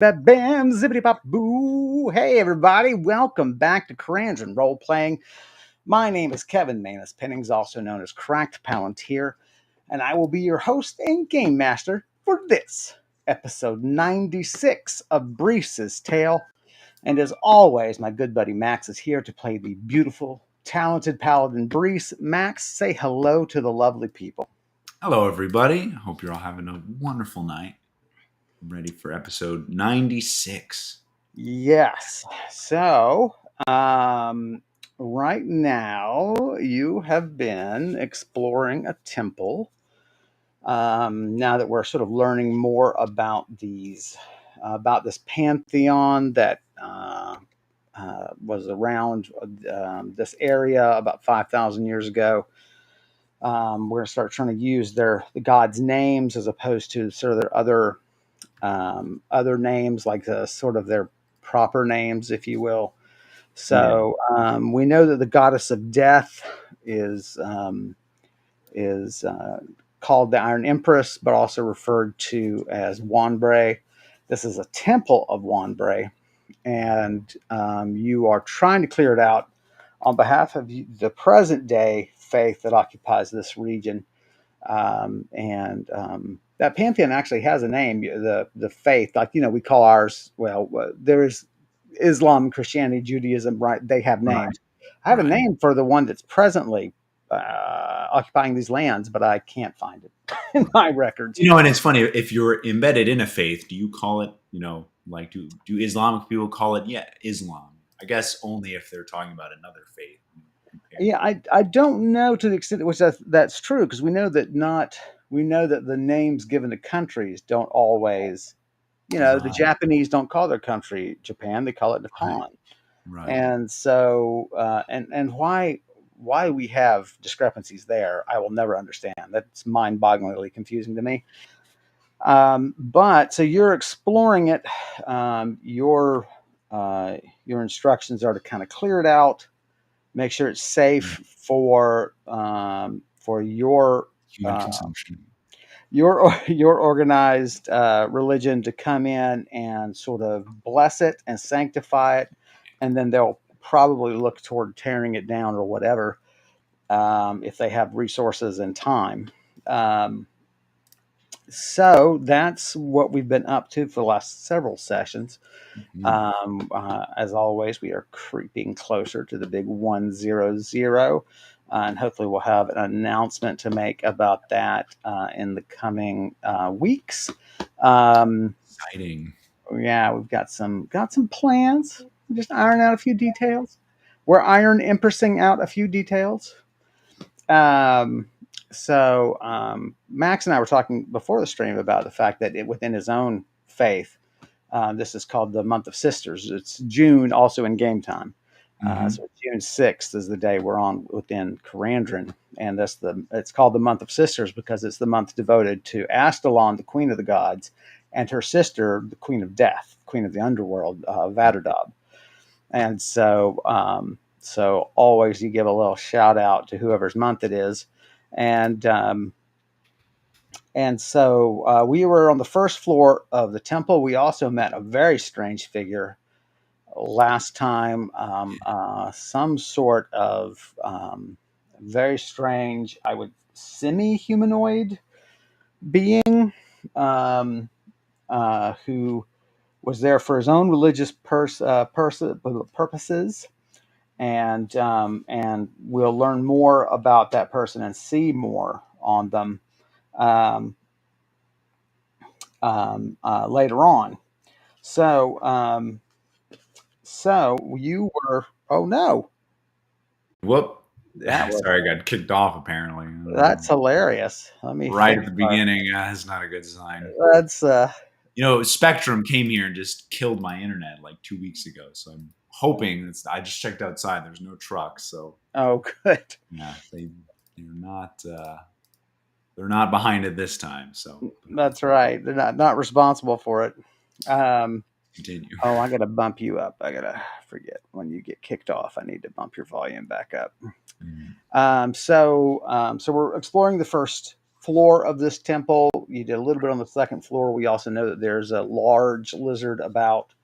Bam, bam, zippity pop, boo. Hey, everybody. Welcome back to Karandrin Role Playing. My name is Kevin Manus Pennings, also known as Cracked Palantir, and I will be your host and game master for this episode 96 of Brise's Tale. And as always, my good buddy Max is here to play the beautiful, talented paladin Brise. Max, say hello to the lovely people. Hello, everybody. Hope you're all having a wonderful night. I'm ready for episode 96. Yes. So, right now you have been exploring a temple. Now that we're sort of learning more about about this pantheon that was around this area about 5,000 years ago. We're going to start trying to use the gods' names as opposed to sort of their other names, like the sort of their proper names, if you will. So we know that the goddess of death is called the Iron Empress, but also referred to as Wanbray. This is a temple of Wanbray, and you are trying to clear it out on behalf of the present day faith that occupies this region. That pantheon actually has a name. The faith, like we call ours. Well, there is Islam, Christianity, Judaism. Right? They have names. Right. I have a name for the one that's presently occupying these lands, but I can't find it in my records. And it's funny, if you're embedded in a faith, do you call it, like do Islamic people call it, Islam? I guess only if they're talking about another faith. Yeah, I don't know to the extent to which that's true, because we know that the names given to countries don't always, the Japanese don't call their country Japan, they call it Nippon. Right. And so and why we have discrepancies there, I will never understand. That's mind-bogglingly confusing to me. But so you're exploring it. Your instructions are to kind of clear it out, make sure it's safe for your Human consumption. your organized religion to come in and sort of bless it and sanctify it, and then they'll probably look toward tearing it down or whatever, if they have resources and time. So that's what we've been up to for the last several sessions. As always, we are creeping closer to the big 100, and hopefully we'll have an announcement to make about that in the coming weeks. Exciting. Yeah, we've got some plans. Just iron out a few details. We're iron empressing out a few details. Max and I were talking before the stream about the fact that within his own faith, this is called the month of sisters. It's June, also in game time. So June 6th is the day we're on within Karandrin, and it's called the month of sisters because it's the month devoted to Astalon, the queen of the gods, and her sister, the queen of death, queen of the underworld, Vaterdab. And so always you give a little shout out to whoever's month it is. And so we were on the first floor of the temple. We also met a very strange figure last time, some sort of very strange, I would semi-humanoid being, who was there for his own religious purposes. And we'll learn more about that person and see more on them later on. So you were. Oh no! Whoop! Sorry, I got kicked off. Apparently, That's hilarious. Let me right at the beginning. That's not a good sign. That's Spectrum came here and just killed my internet like 2 weeks ago. So I'm hoping I just checked outside. There's no trucks. So good. Yeah, they're not. They're not behind it this time. So that's right. They're not responsible for it. Continue. Oh, I gotta bump you up. I gotta forget when you get kicked off. I need to bump your volume back up. So we're exploring the first floor of this temple. You did a little bit on the second floor. We also know that there's a large lizard about.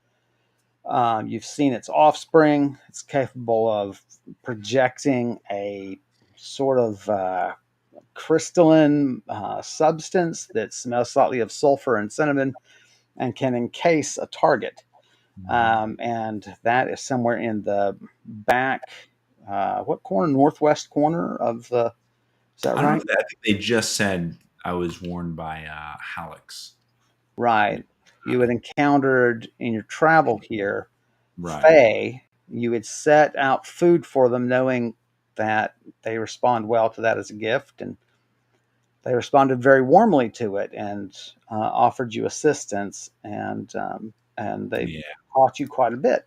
You've seen its offspring. It's capable of projecting a sort of crystalline substance that smells slightly of sulfur and cinnamon and can encase a target. And that is somewhere in the back, what corner? Northwest corner of the. Is that I don't know right? if that, I think they just said I was warned by Hallex. Right. You had encountered in your travel here, Right. Fae. You had set out food for them, knowing that they respond well to that as a gift, and they responded very warmly to it and offered you assistance, and they Yeah. taught you quite a bit.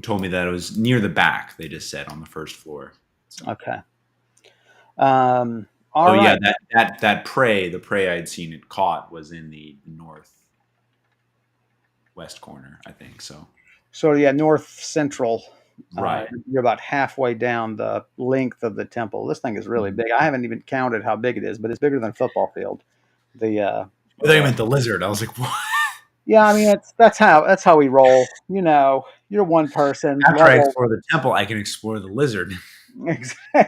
Told me that it was near the back. They just said on the first floor. So. Okay. So All yeah, right. that prey, the prey I'd seen it caught was in the northwest corner, I think. So So yeah, north central. right. You're about halfway down the length of the temple. This thing is really Mhm. big. I haven't even counted how big it is, but it's bigger than a football field. The I thought you the meant the lizard. I was like, what? Yeah, I mean that's how we roll. You're one person After I level. explore the temple, I can explore the lizard.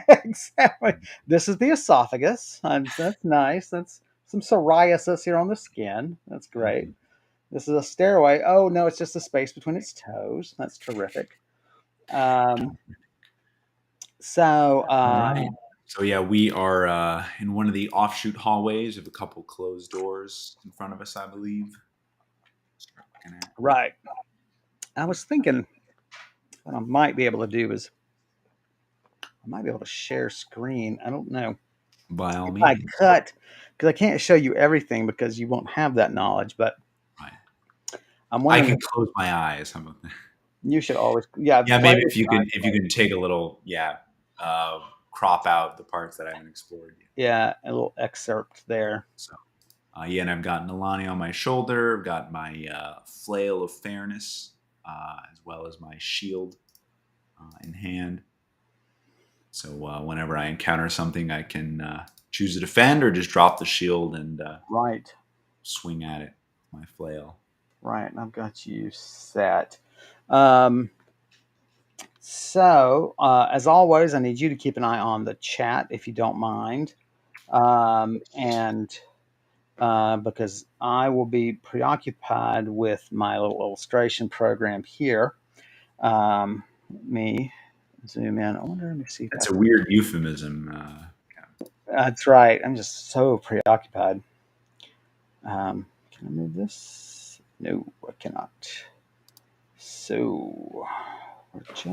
Exactly. This is the esophagus. That's nice. That's some psoriasis here on the skin. That's great. Mhm. This is a stairway. Oh no, it's just the space between its toes. That's terrific. Um, so All right. So yeah, we are in one of the offshoot hallways with a couple closed doors in front of us, I believe. Start looking at. right. I was thinking what I might be able to do is I might be able to share screen. I don't know By all if I means. cut because I can't show you everything because you won't have that knowledge. But Right. I'm I wondering can if close my eyes. How about that? you should always, yeah, Yeah, play maybe with your eyes if you can closed. take a little, uh, crop out the parts that I haven't explored yet. Yeah, a little excerpt there. So, yeah, and I've got Nalani on my shoulder. I've got my flail of fairness, as well as my shield in hand. So whenever I encounter something, I can choose to defend or just drop the shield and Right, swing at it with my flail. right. I've got you set. Um, so, as always, I need you to keep an eye on the chat if you don't mind. And because I will be preoccupied with my little illustration program here. Let me zoom in. I wonder, let me see if I That's a can. weird euphemism. That's right. I'm just so preoccupied. Can I move this? No, I cannot. So we're just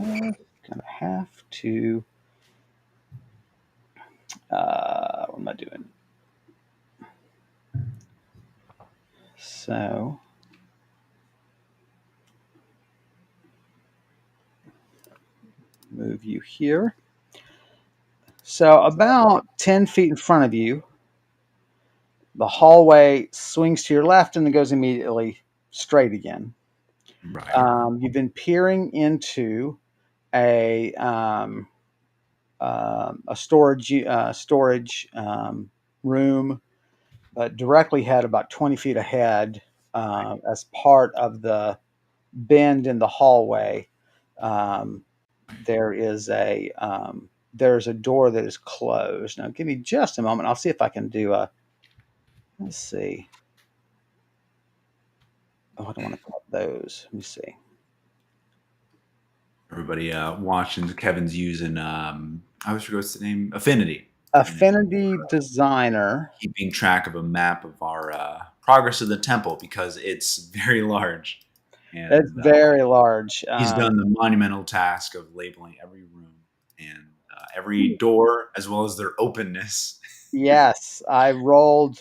gonna have to. What am I doing? So move you here. So about 10 feet in front of you, the hallway swings to your left and then goes immediately straight again. Right. You've been peering into a storage room, but directly had about 20 feet ahead as part of the bend in the hallway. Um, there is there's a door that is closed. Now, give me just a moment. I'll see if I can do a. Let's see. Oh, I don't want to cut those. Let me see. Everybody watching. Kevin's using. I always forget what's the name. Affinity. Affinity. Affinity Designer. Keeping track of a map of our progress of the temple because it's very large, It's and very large. he's done the monumental task of labeling every room and every door as well as their openness. Yes, I rolled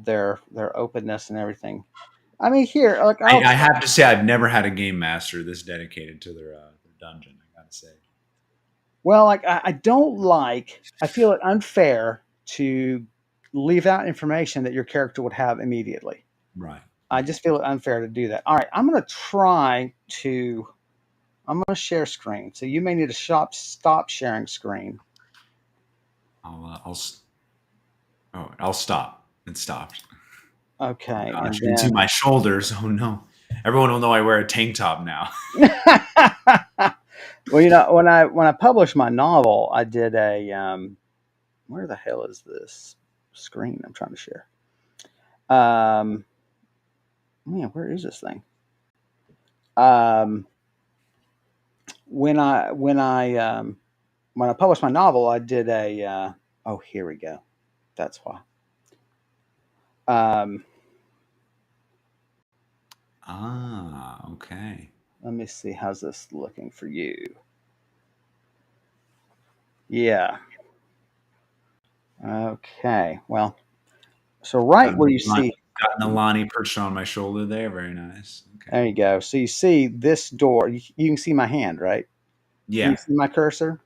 their openness and everything. I mean, here, like I have to say, I've never had a game master this dedicated to their dungeon. I gotta say, well, like I don't like. I feel it unfair to leave out information that your character would have immediately. right? I just feel it unfair to do that. All right, I'm going to try to. I'm going to share screen. So you may need to stop sharing screen. I'll stop. It stopped. Oh Okay, gosh, and you can see then my shoulders. Oh no. Everyone will know I wear a tank top now. well, when I published my novel, I did a where the hell is this screen I'm trying to share? Um, man, where is this thing? Um, when I published my novel, I did a oh, here we go. That's why. Um, Okay. let me see. How's this looking for you? Yeah. Okay. Well, so right Got where you see, Nalani perched on my shoulder there. Very nice. Okay. there you go. So you see this door. You can see my hand, right? Can you Yeah. see my cursor?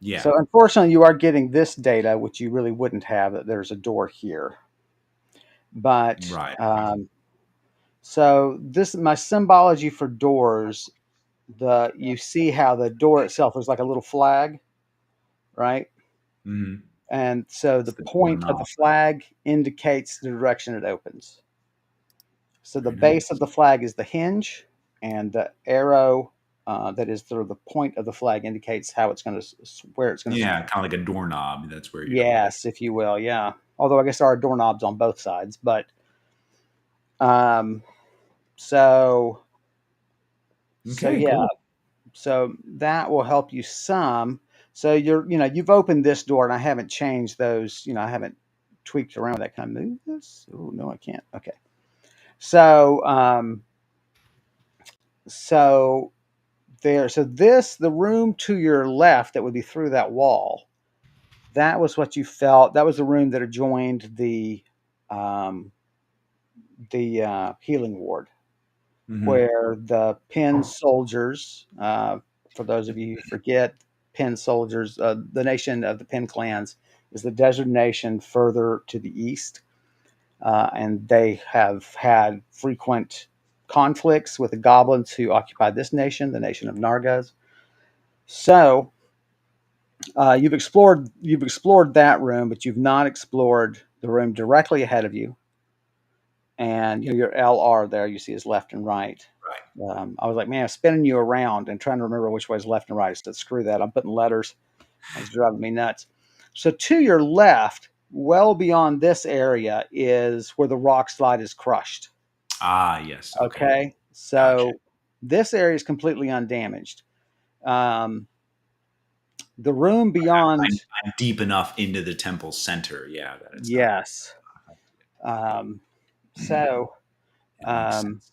Yeah. So unfortunately, you are getting this data, which you really wouldn't have. That there's a door here, but Right. so this my symbology for doors. The you see how the door itself is like a little flag, right? Mm-hmm. And so the It's the point of the doorknob. flag indicates the direction it opens. So the Very base of nice. the flag is the hinge, and the arrow that is sort of the point of the flag indicates how it's going to where it's going to Yeah, swing. kind of like a doorknob. That's where Yes, if you will, yeah. Although I guess there are doorknobs on both sides, but um, so so Okay, yeah, cool. so that will help you some. So you've opened this door, and I haven't changed those. I haven't tweaked around that. Can I move this? Oh no, I can't. Okay. So so the room to your left that would be through that wall. That was what you felt. That was the room that adjoined um, the healing ward, Mm-hmm. where the Penn soldiers, for those of you who forget, Penn soldiers, the nation of the Penn clans is the desert nation further to the east, and they have had frequent conflicts with the goblins who occupied this nation, the nation of Nargaz. So you've explored that room, but you've not explored the room directly ahead of you, and your LR there you see is left and right. Right. I was like, man, I'm spinning you around and trying to remember which way is left and right. I said, screw that. I'm putting letters. It's driving me nuts. So to your left, well beyond this area, is where the rock slide is crushed. Ah, yes. Okay. Okay. Gotcha. So this area is completely undamaged. Um, the room beyond, I'm deep enough into the temple center, yeah, that it's not. yes. Um, so It makes um, sense.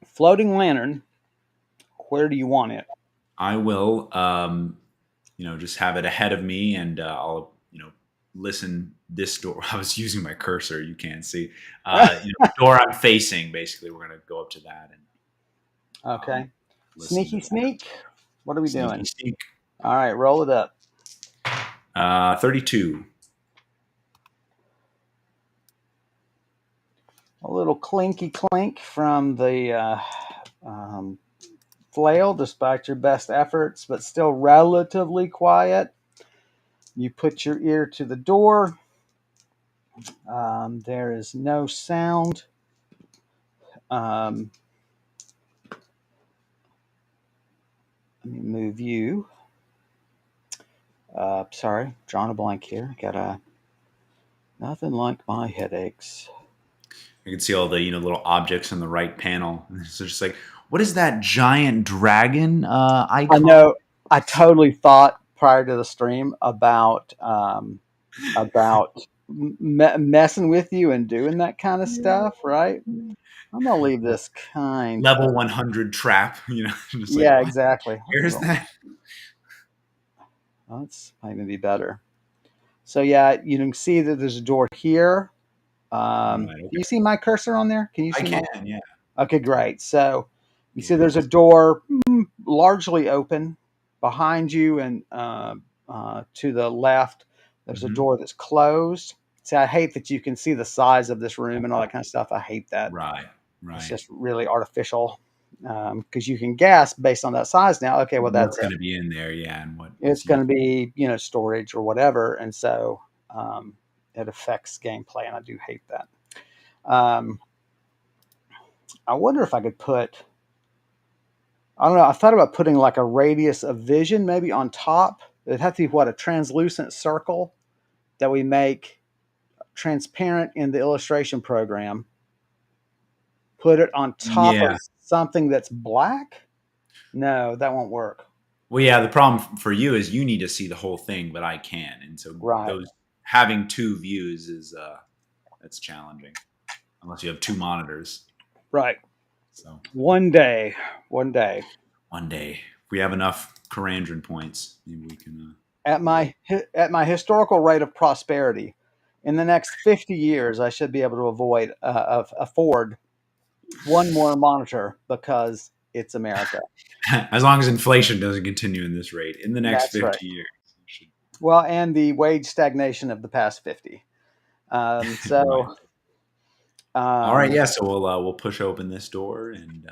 floating lantern, where do you want it? I will, just have it ahead of me, and I'll, listen this door. I was using my cursor. You can't see. The door I'm facing. Basically, we're gonna go up to that and um, Okay. listen to Sneaky that. sneak. What are we Sneaky doing? sneak. All right, roll it up. 32. A little clinky clink from the um, flail, despite your best efforts, but still relatively quiet. You put your ear to the door. There is no sound. Um, let me move you. Sorry, drawing a blank here. Got nothing like my headaches. I can see all the little objects on the right panel. So just like, what is that giant dragon I icon? know. I totally thought prior to the stream about messing with you and doing that kind of stuff, right? I'm gonna leave this kind Level of 100 trap. Just like yeah, what? exactly. Where's that? Well, that's maybe be better. So yeah, you can see that there's a door here. Right. Do you Okay. see my cursor on there? Can you I see my? can. Yeah. Okay, great. So you see Yeah. there's a door largely open behind you, and to the left there's a Hmm. door that's closed. See, I hate that you can see the size of this room and all that kind of stuff. I hate that. Right. It's Right. just really artificial. because you can guess based on that size now. Okay, well that's What's it. going to be in there? Yeah, and It's what's going used. to be storage or whatever, and so um, it affects gameplay, and I do hate that. Um, I wonder if I could put. I don't know. I thought about putting like a radius of vision maybe on top. It'd have to be what, a translucent circle that we make transparent in the illustration program. Put it on top of Yeah. something that's black. No, that won't work. Well, yeah. The problem for you is you need to see the whole thing, but I can, and so Right. those having two views is that's challenging unless you have two monitors. Right. So One day. One day. one day, if we have enough Karandrin points, maybe we can At do it. my historical rate of prosperity, in the next 50 years, I should be able to afford one more monitor because it's America. As long as inflation doesn't continue in this rate in the next That's right. 50 years, you should. Well, and the wage stagnation of the past 50. Um, Right. so, All right. um, Yeah. So we'll push open this door and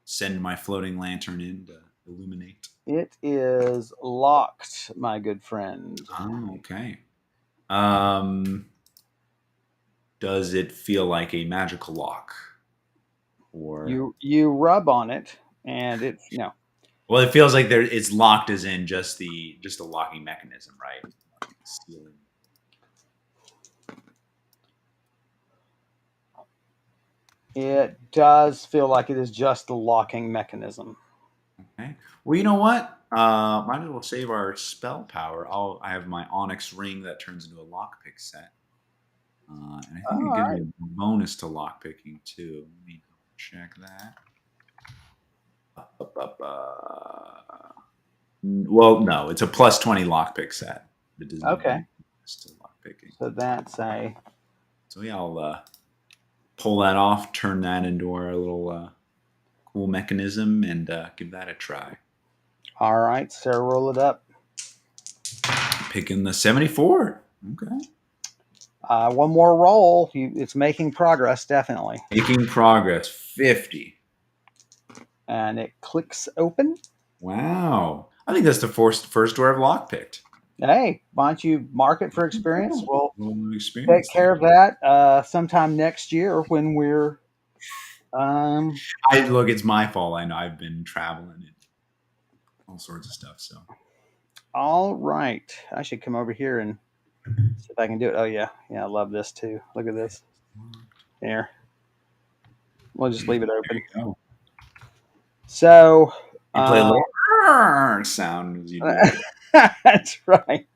send my floating lantern in to illuminate. it is locked, my good friend. Oh, okay. Um, does it feel like a magical lock, or You rub on it, and it's well, it feels like it's locked as in just a locking mechanism, right? Sealing. it does feel like it is just the locking mechanism. Okay. Well, you know what? Might as well save our spell power. I have my onyx ring that turns into a lockpick set, and I think it All gives right. me a bonus to lockpicking too. Let me check that. Well, no, it's a plus 20 lockpick set. It doesn't have Okay. any bonus to lockpicking. So that's a So yeah, I'll pull that off, turn that into our little cool mechanism, and give that a try. all right. So roll it up. Picking the 74. Okay. One more roll. It's making progress, definitely. Making progress. 50. And it clicks open. Wow. I think that's the first door I've lockpicked. Hey, why don't you mark it for experience? Cool. We'll Little take experience care there. of that sometime next year when we're. Um, Look, it's my fault. I know I've been traveling and all sorts of stuff. So all right. I should come over here and see if I can do it. Oh, yeah. Yeah, I love this too. Look at this. Here. We'll just leave it open. go. So, You play a uh, little sound as you do that. that's right.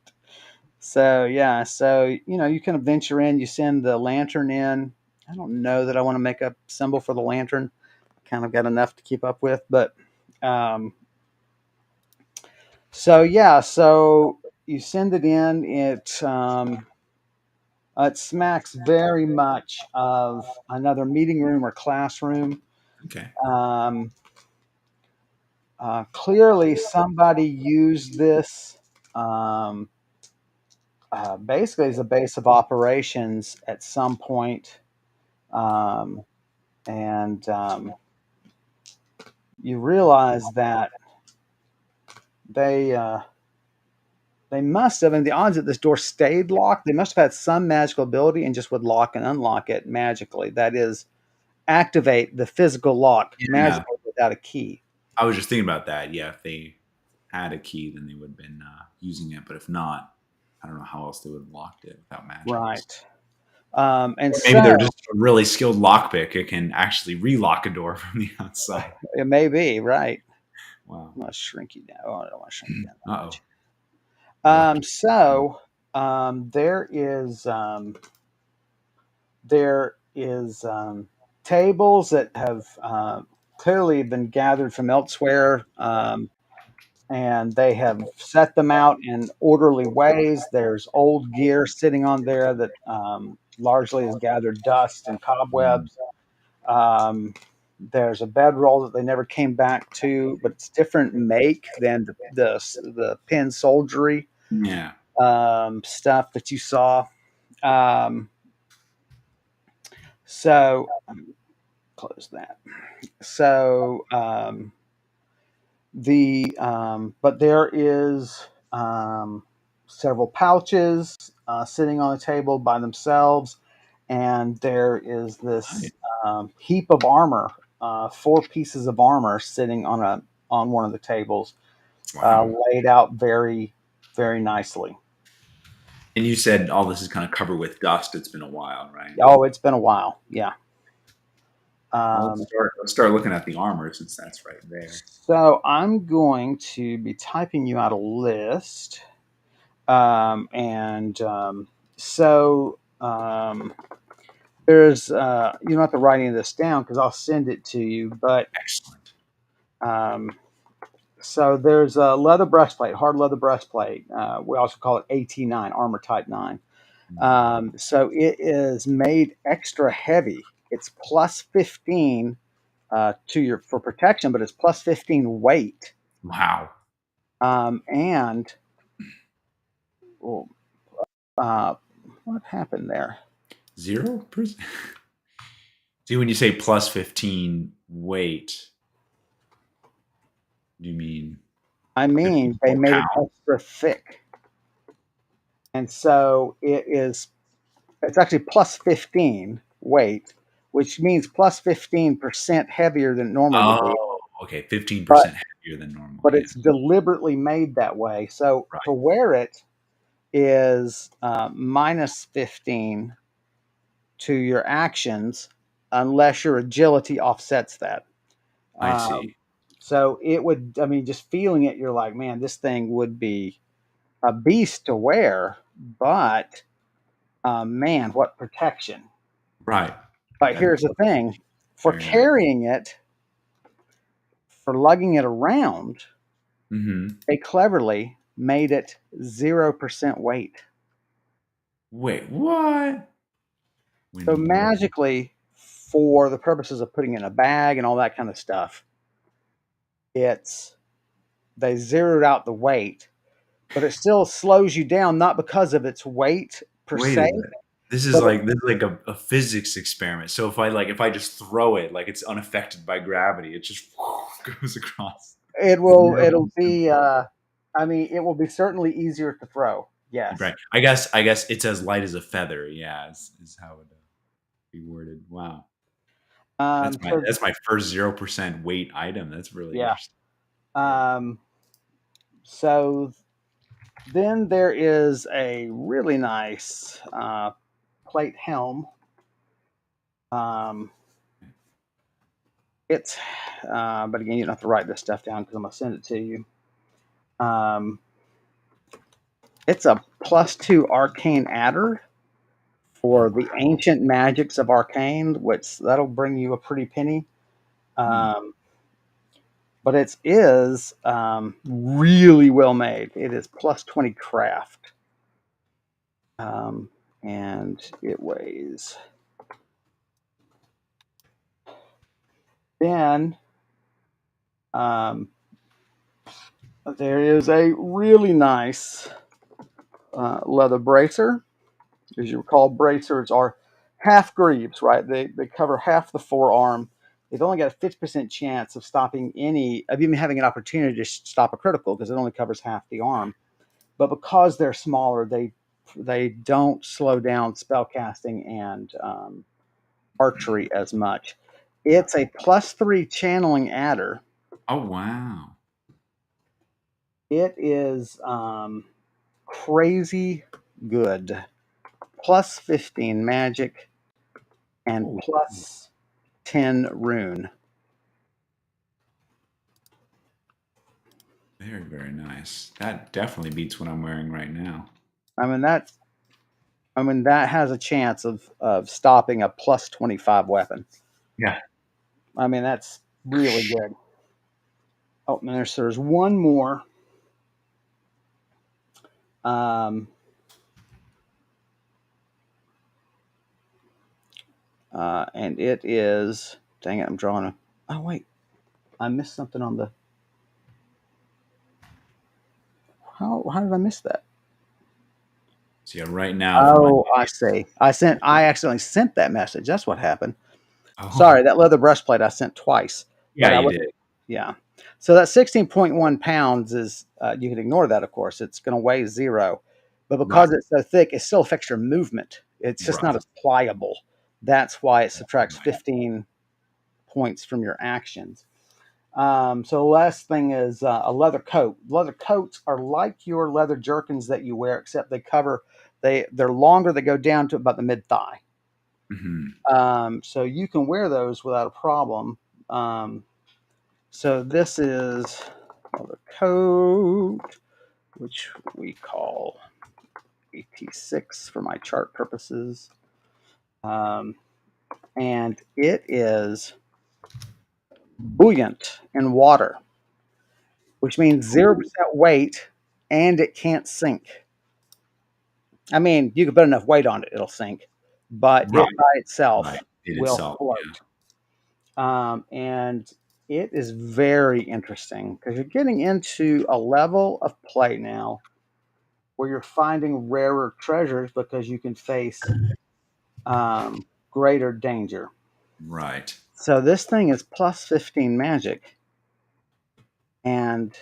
So, yeah. So, you kind of venture in, you send the lantern in. I don't know that I want to make a symbol for the lantern. Kind of got enough to keep up with. But um, so, yeah. So you send it in. It smacks very much of another meeting room or classroom. Okay. Um, Clearly, somebody used this basically as a base of operations at some point. Um, and you realize that they they must have, and the odds that this door stayed locked, they must have had some magical ability and just would lock and unlock it magically. That is, activate the physical lock Yeah. magically without a key. I was just thinking about that. Yeah, if they had a key, then they would have been using it. But if not, I don't know how else they would have locked it without magic. Right. And Or maybe so they're just a really skilled lockpick. It can actually relock a door from the outside. it may be, right. Wow. I'm going to shrink you down. Oh, I don't want to shrink you down that Uh oh. much. Lucky. So there is tables that have clearly been gathered from elsewhere, and they have set them out in orderly ways. There's old gear sitting on there that largely has gathered dust and Mm. cobwebs. Um, there's a bedroll that they never came back to, but it's different make than the pin soldiery Yeah. stuff that you saw. Um, so close that. So but there is several pouches sitting on the table by themselves, and there is this Right. heap of armor, four pieces of armor sitting on one of the tables, Wow. laid out very nicely. And you said all this is kind of covered with dust. It's been a while, right? Oh, it's been a while. Yeah. Well, Um, let's start looking at the armor since that's right there. so I'm going to be typing you out a list. And so there's you don't have to write any of this down because I'll send it to you. But Excellent. um, so there's a leather breastplate, hard leather breastplate. We also call it AT9, armor type 9. Mhm. So it is made extra heavy. It's plus 15 to your for protection, but it's plus 15 weight. Wow. And well, uh, what happened there? 0%. See, when you say plus 15 weight, do you mean I mean, 15 they more made it pounds? extra thick. And so it's actually plus 15 weight, which means plus 15% heavier than it normally would be. Oh, okay. But 15% heavier than normal. but Yeah. it's deliberately made that way. So to Right. wear it is minus 15 to your actions unless your agility offsets that. I Um, see. so it would, I mean, just feeling it, you're like, man, this thing would be a beast to wear, but man, what protection. Right. But That here's the looks thing, for very nice. carrying it, for lugging it around, Hmm. they cleverly made it 0% weight. Wait, what? So When you magically, for the purposes of putting it in a bag and all that kind of stuff, it's they zeroed out the weight, but it still slows you down, not because of its weight per wait a se, minute. but This is like a physics experiment. So if I just throw it like it's unaffected by gravity, it just goes across. it'll be I mean, it will be certainly easier to throw. Yes. Right. I guess it's as light as a feather. Yeah, is how it would be worded. Wow. So That's my first 0% weight item. That's really yeah. interesting. Um, so then there is a really nice plate helm. Um, it's, but again, you don't have to write this stuff down because I'm gonna send it to you. Um, it's a +2 arcane adder Oh for wow. the ancient magics of arcane, which that'll bring you a pretty penny. Hmm. Um, but it is really well made. It is +20 craft, um, and it weighs. Then um, there is a really nice leather bracer. As you recall, bracers are half greaves, right? They cover half the forearm. They've only got a 50% chance of stopping of even having an opportunity to stop a critical because it only covers half the arm. But because they're smaller, they don't slow down spell casting and archery as much. It's a +3 channeling adder. Oh wow. It is crazy good. +15 magic and Oh, +10 rune. very nice. That definitely beats what I'm wearing right now. I mean that has a chance of stopping a +25 weapon. Yeah. I mean that's really good. Oh, and there's one more. Um, and it is dang it, I'm drawing a oh wait, I missed something on the how did I miss that? So yeah, right now for my Oh, I see. I accidentally sent that message. That's what happened. Oh, Sorry, that leather breastplate I sent twice, yeah, but I you was did. yeah. So that 16.1 pounds is you can ignore that, of course. It's going to weigh zero, but Right. because it's so thick, it still affects your movement. It's just not Right. as pliable. That's why it subtracts 15 points from your actions. So the last thing is a leather coat. Leather coats are like your leather jerkins that you wear, except they're longer. They go down to about the mid thigh. Hmm. So you can wear those without a problem. Um, so this is the code, which we call AT6 for my chart purposes. Um, and it is buoyant in water, which means 0% weight and it can't sink. I mean, you can put enough weight on it, it'll sink, but Right. it by Right. itself It will itself. Yeah. float. And it is very interesting because you're getting into a level of play now where you're finding rarer treasures because you can face greater danger. Right. So this thing is plus 15 magic and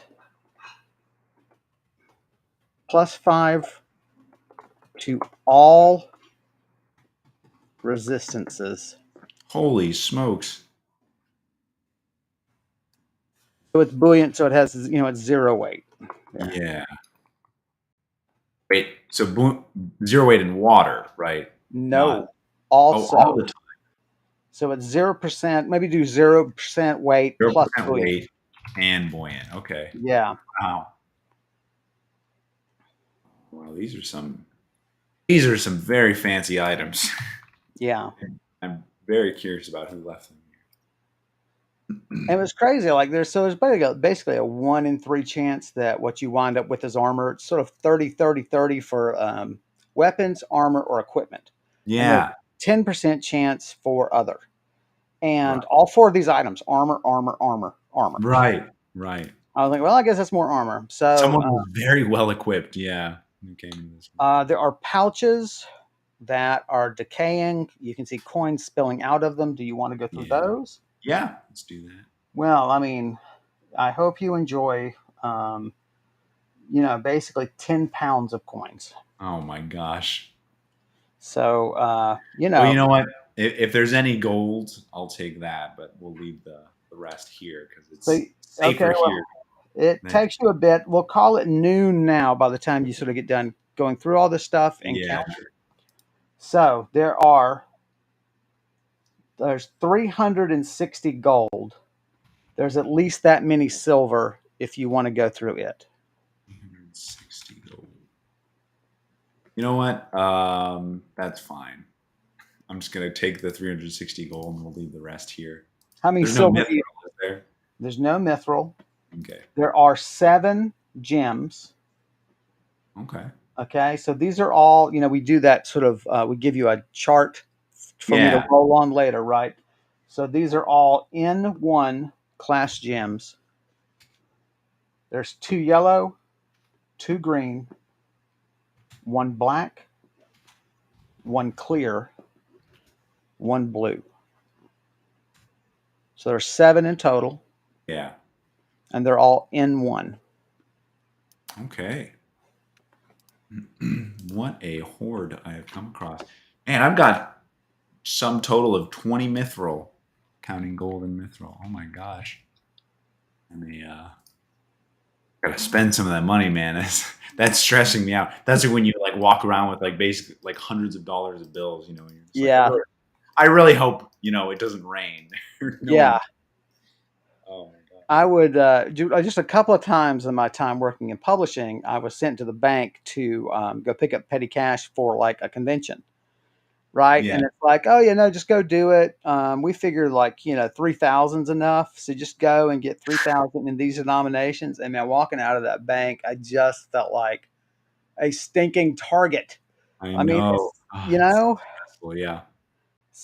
plus 5 to all resistances. Holy smokes. So it's buoyant, so it has, it's zero weight. There. Yeah. Wait. So zero weight in water, right? Not. No, Oh, all also. the time. So it's 0%, maybe do 0% weight Zero plus percent buoyant. weight and buoyant. Okay. Yeah, Wow. Well, these are some very fancy items. yeah. I'm very curious about who left them And it here. was crazy. Like there's basically a 1 in 3 chance that what you wind up with is armor. It's sort of 30, 30, 30 for weapons, armor, or equipment. And there's Yeah. 10% chance for other. Right. And all four of these items, armor, armor, armor, armor. Right. Right. I was like, well, I guess that's more armor. So Someone was very well equipped. Yeah. Who came in this one? there are pouches that are decaying. You can see coins spilling out of them. Do you want to go through Yeah. those? Yeah. Let's do that. Well, I mean, I hope you enjoy, um, basically 10 pounds of coins. Oh my gosh. So, Well, you know what? If there's any gold, I'll take that, but we'll leave the rest here because so, it's okay, safer well, here. it Than, takes you a bit. We'll call it noon now by the time you sort of get done going through all this stuff and yeah. counting. So, there's 360 gold. There's at least that many silver if you want to go through it. 360 gold. You know what? That's fine. I'm just gonna take the 360 gold and we'll leave the rest here. How many There's no silver mithril, do you? is there? There's no mithril. Okay. There are 7 gems. Okay. Okay, so these are all, we do that sort of, we give you a chart for me to Yeah. roll on later, right? So these are all N1 class gems. There's 2 yellow, 2 green, 1 black, 1 clear, 1 blue. So there's 7 in total, Yeah. and they're all N1. Okay. What a horde I have come across. Man, I've got some total of 20 mithril, counting gold and mithril. Oh my gosh. I mean, gotta spend some of that money, man. That's stressing me out. That's like when you like walk around with like basically like hundreds of dollars of bills, and you're just like, Yeah, I really hope it doesn't rain. No yeah. one. Oh my god. I would do just a couple of times in my time working in publishing. I was sent to the bank to go pick up petty cash for like a convention, right? Yeah, And it's like, oh, just go do it. We figure like 3,000's enough, so just go and get 3,000 in these denominations. And man, walking out of that bank, I just felt like a stinking target. I I mean, know. it's Oh, it's so stressful. Yeah.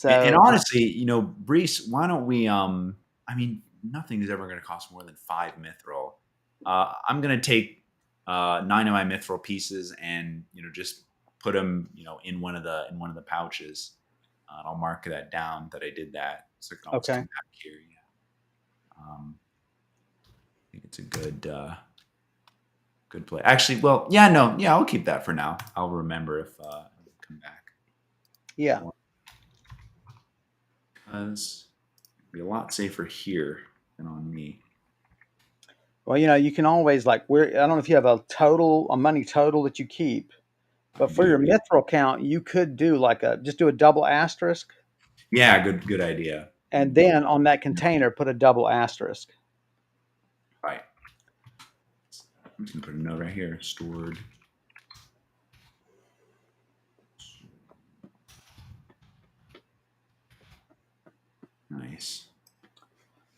And so honestly, Brees, why don't we? I mean, nothing is ever going to cost more than 5 mithril. I'm going to take 9 of my mithril pieces and just put them in one of the pouches. And I'll mark that down that I did that. So I can always come Okay. back here. Yeah. I think it's a good play. Actually, well, yeah, no, yeah, I'll keep that for now. I'll remember if I come back. Yeah. Because it'd be a lot safer here than on me. Well, you can always like where I don't know if you have a money total that you keep, but I for your do. Yeah. mithril count, you could do like a just do a double asterisk, Yeah, good idea. and And then on that container put a double asterisk. right. I'm just gonna put a note right here. Stored. Nice.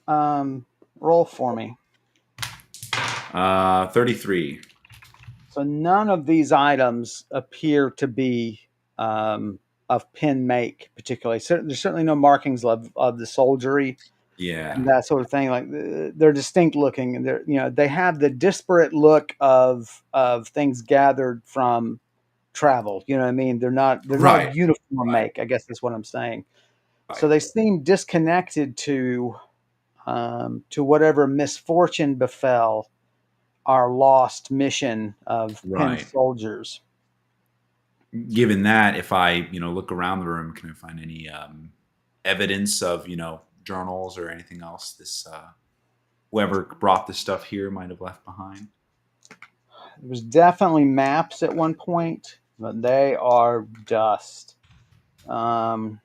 Roll for me. 33. So none of these items appear to be of pin make, particularly. There's certainly no markings of the soldiery and Yeah. that sort of thing. Like they're distinct looking, and they have the disparate look of things gathered from travel. You know what I mean? They're not Right. of uniform Right. make. I guess that's what I'm saying. So Right. they seem disconnected to whatever misfortune befell our lost mission of Penn Right. soldiers. Given that, if I look around the room, can I find any evidence of journals or anything else this whoever brought this stuff here might have left behind? There was definitely maps at one point, but they are dust. Um,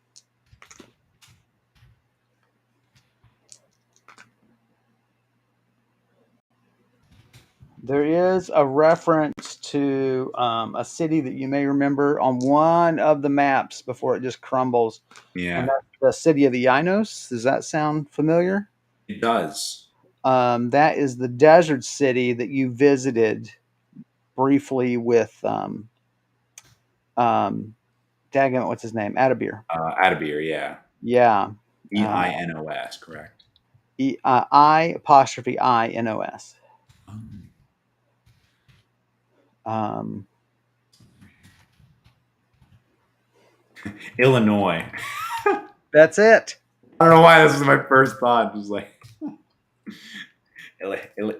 there is a reference to a city that you may remember on one of the maps before it just crumbles, and Yeah, that's the city of the Inos. Does that sound familiar? it does. That is the desert city that you visited briefly with um, Daggum, what's his name? Adabir. Adabir, yeah. Yeah. Uh, Einos, correct. I apostrophe INOS. Um, Um, Illinois. that's it. I don't know why this was my first thought. It was like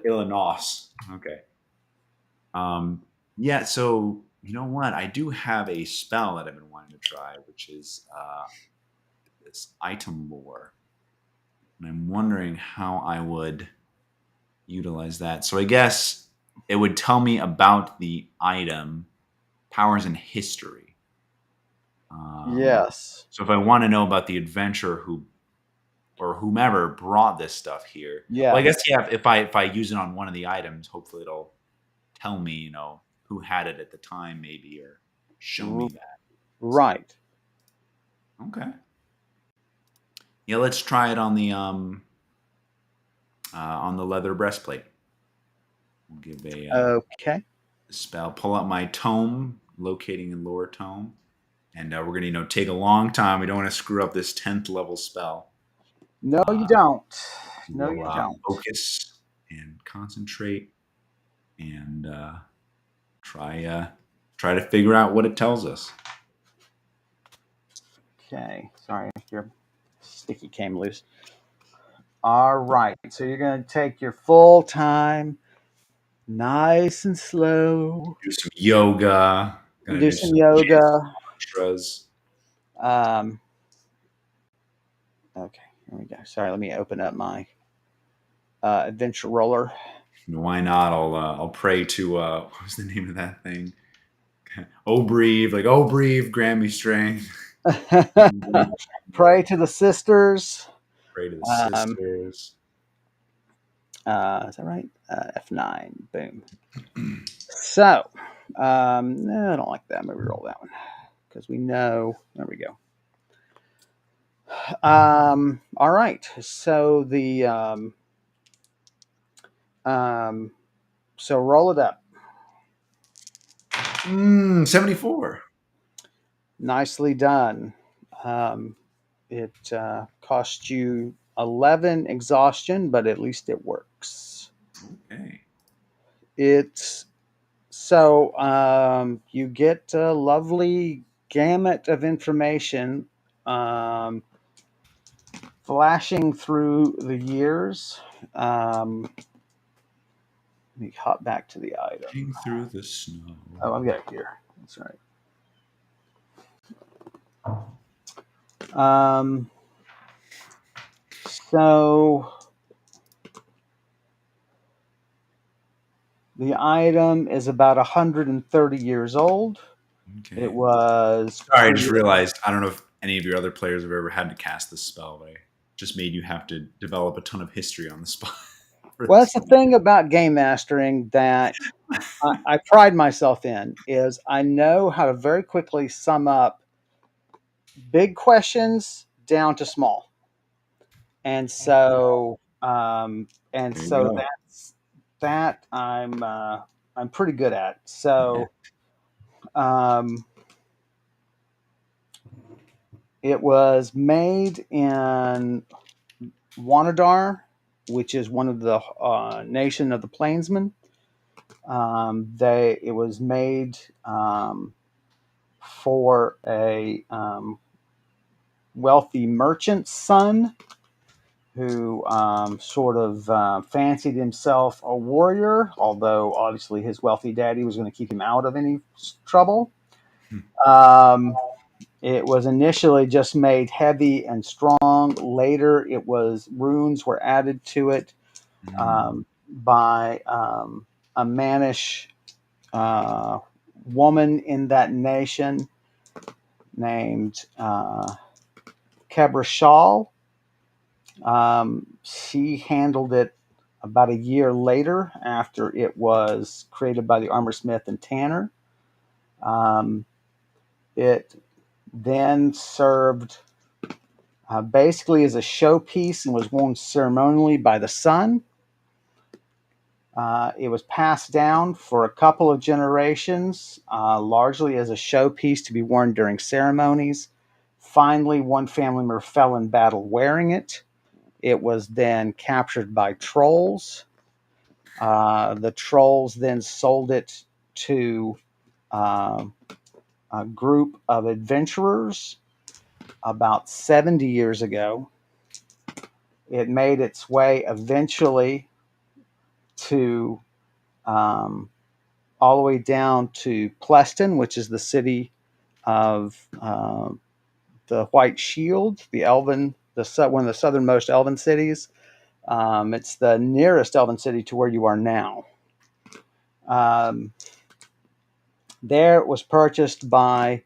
Illinois. Okay. Yeah. So you know what? I do have a spell that I've been wanting to try, which is this item lore, and I'm wondering how I would utilize that. So I guess it would tell me about the item, powers, and history. Um, Yes. so if I want to know about the adventurer who or whomever brought this stuff here, well, I guess Yes. yeah. If I use it on one of the items, hopefully it'll tell me, who had it at the time, maybe, or show R- me that. So right. okay, yeah, let's try it on the leather breastplate. We'll give Okay. a spell. Pull out my tome, locating in lower tome, and we're gonna take a long time. We don't want to screw up this 10th level spell. No, you Uh, don't. No, we'll you don't. focus and concentrate and try to figure out what it tells us. Okay. Sorry, your sticky came loose. All right. So you're going to take your full time, nice and slow, Do some yoga. Gonna do do some some chant yoga. mantras. Um, okay. Here we go. Sorry. Let me open up my adventure roller. Why not? I'll pray to what was the name of that thing? Oh breathe, like oh breathe, grant me strength. Pray to the sisters. Pray to the Um, sisters. is that right? F9. Boom. So, no, I don't like that. Maybe roll that one because we know. There we go. All right. So um, so roll it up. 74. Nicely done. Um, it cost you 11 exhaustion, but at least it works. Okay. It's so you get a lovely gamut of information. Um, flashing through the years. Let me hop back to the item. Through the snow. Oh, I've got it here. That's right. Um, so the item is about 130 years old. It Okay. was Sorry, I just created. realized I don't know if any of your other players have ever had to cast this spell, but I just made you have to develop a ton of history on the spot for Well, this that's the thing about game mastering that I pride myself in is I know how to very quickly sum up big questions down to small, and so There you go. that's that I'm pretty good at. Yeah. Um, it was made in Wanadar, which is one of the nation of the Plainsmen. It was made for a wealthy merchant's son who sort of fancied himself a warrior, although obviously his wealthy daddy was going to keep him out of any trouble. Um, it was initially just made heavy and strong. Later, it was runes were added to it Mm. by a mannish uh, woman in that nation named Kebrashal. She handled it about a year later after it was created by the armor smith and tanner. Um, it then served basically as a showpiece and was worn ceremonially by the son. It was passed down for a couple of generations, largely as a showpiece to be worn during ceremonies. Finally, one family member fell in battle wearing it. It was then captured by trolls. The trolls then sold it to uh, a group of adventurers about 70 years ago. It made its way eventually to um, all the way down to Pleston, which is the city of the White Shield, the Elven, one of the southernmost Elven cities. It's the nearest Elven city to where you are now. Um, there it was purchased by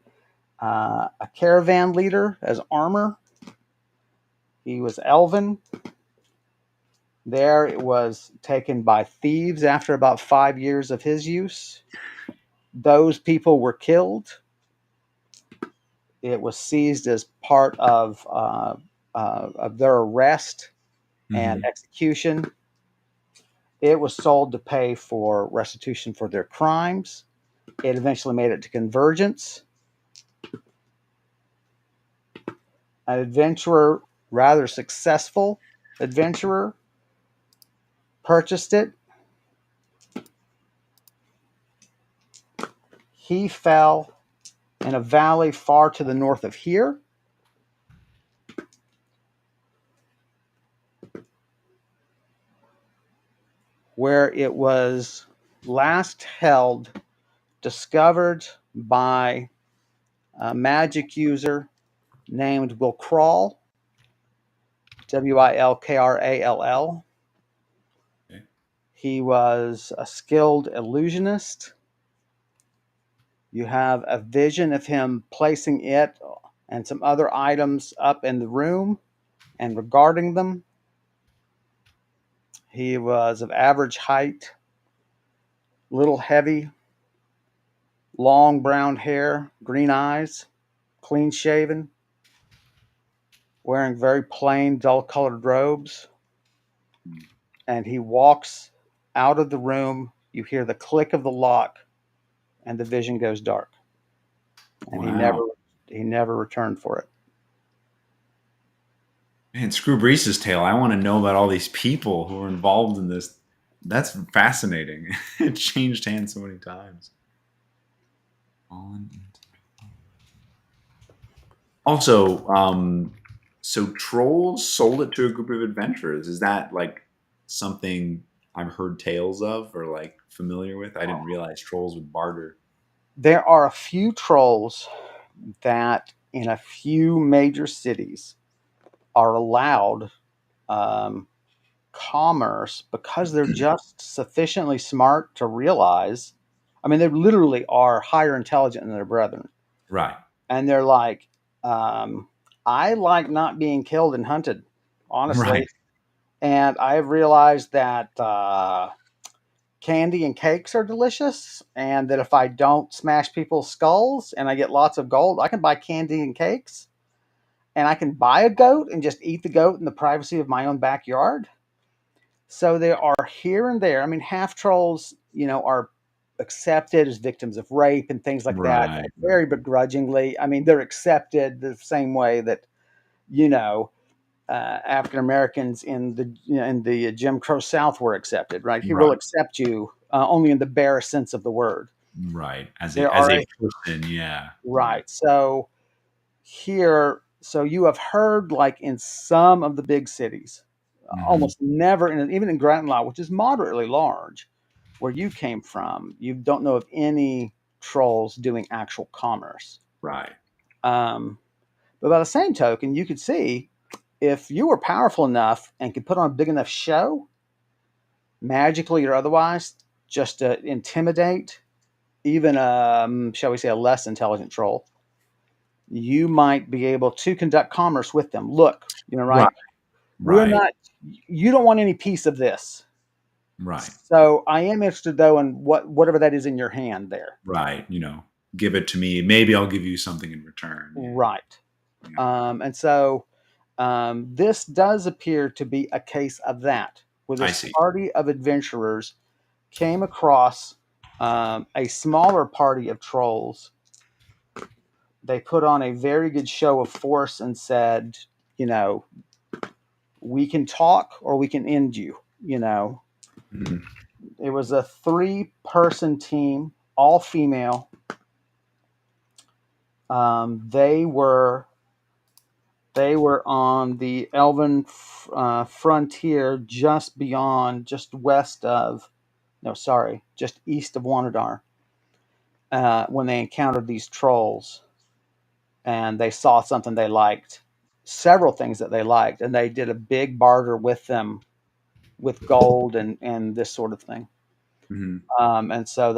a caravan leader as armor. He was Elven. There it was taken by thieves after about 5 years of his use. Those people were killed. It was seized as part of their arrest and Hmm. execution. It was sold to pay for restitution for their crimes. It eventually made it to Convergence. An adventurer, rather successful adventurer, purchased it. He fell in a valley far to the north of here. Where it was last held, discovered by a magic user named Will Crawl, Wilkrall. Okay. He was a skilled illusionist. You have a vision of him placing it and some other items up in the room and regarding them. He was of average height, little heavy, long brown hair, green eyes, clean shaven, wearing very plain, dull colored robes. And he walks out of the room. You hear the click of the lock, and the vision goes dark. And Wow. he never returned for it. Man, screw Brise's tale. I want to know about all these people who are involved in this. That's fascinating. It changed hands so many times. Also, So trolls sold it to a group of adventurers. Is that like something I've heard tales of or like familiar with? I didn't realize trolls would barter. There are a few trolls that in a few major cities are allowed um, commerce because they're just sufficiently smart to realize. I mean, they literally are higher intelligent than their brethren, Right. and they're like, um, "I like not being killed and hunted, Right. honestly." And I've realized that candy and cakes are delicious, and that if I don't smash people's skulls and I get lots of gold, I can buy candy and cakes, and I can buy a goat and just eat the goat in the privacy of my own backyard. So there are here and there. I mean, half trolls, are accepted as victims of rape and things like that, Right. very begrudgingly. I mean, they're accepted the same way that you know African Americans in the Jim Crow South were accepted. Right? He will Right. accept you only in the barest sense of the word. Right. There As are a person, yeah. Yeah. right. So here, so you have heard like in some of the big cities, Hmm. almost never even in Granton, which is moderately large, where you came from, you don't know of any trolls doing actual commerce. Right. Um, but by the same token, you could see if you were powerful enough and could put on a big enough show, magically or otherwise, just to intimidate even, shall we say, a less intelligent troll, you might be able to conduct commerce with them. Look, Right. right? We're Right. not. You don't want any piece of this. Right. So I am interested though in whatever that is in your hand there. Right. Give it to me. Maybe I'll give you something in return. Yeah. Right. Yeah. And so this does appear to be a case of that, where I this see. party of adventurers came across a smaller party of trolls. They put on a very good show of force and said, you know, we can talk or we can end you. Mhm. It was a three-person team, all female. They were on the Elven frontier, just west of, no, sorry, just east of Wanadar, when they encountered these trolls, and they saw something they liked, several things that they liked, and they did a big barter with them with gold and this sort of thing. Mhm. And so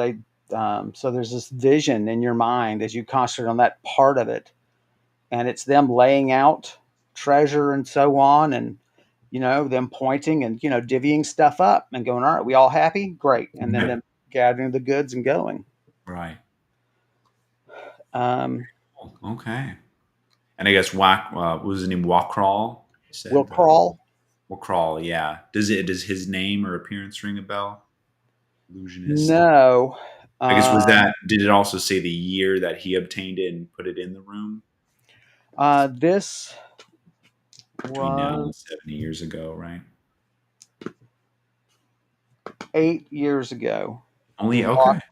so there's this vision in your mind as you concentrate on that part of it, and it's them laying out treasure and so on, and them pointing and divvying stuff up and going, all right, we all happy, great, and then Yeah. them gathering the goods and going. Right. um, Oh, okay. And I guess what was his name? Walkcrawl. You we'll said crawl. Walkcrawl. Yeah. Does his name or appearance ring a bell? Illusionist. No. I guess was um, that? Did it also say the year that he obtained it and put it in the room? this Between now was and 70 years ago, right? 8 years ago. he Only okay. locked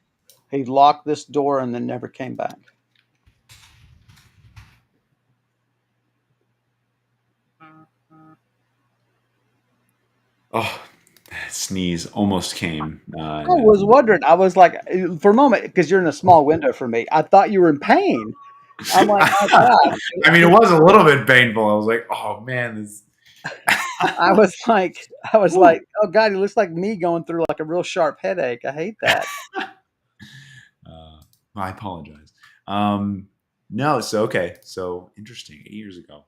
he locked this door and then never came back. Oh, that sneeze almost came. I was wondering. I was like, for a moment, because you're in a small window for me, I thought you were in pain. I'm like, oh God. I mean, it was a little bit painful. I was like, oh man, this. I was like, Whew. oh God, he looks like me going through like a real sharp headache. I hate that. Uh, I apologize. Um, no, so okay, so interesting. 8 years ago.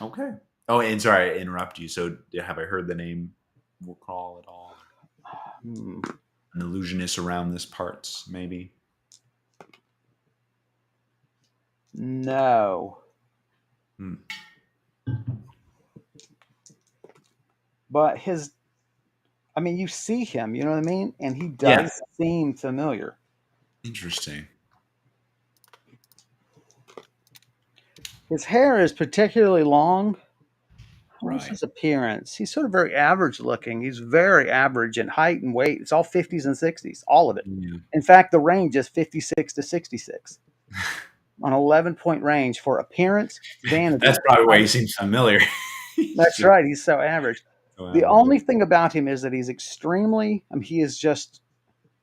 Okay. Oh, and sorry, I interrupt you. So, have I heard the name Recall at all? Hmm. An illusionist around this parts, maybe. No, Hmm. but I mean, you see him, you know what I mean? And he Yeah. does seem familiar. Interesting. His hair is particularly long. How's Right. his appearance? He's sort of very average looking. He's very average in height and weight. It's all 50s and 60s, all of it. Yeah. In fact, the range is 56 to 66. on 11-point range for appearance, That's vanity. probably why he seems familiar. He's That's just right. He's so average. so The average. only thing about him is that he's extremely, I mean, he is just,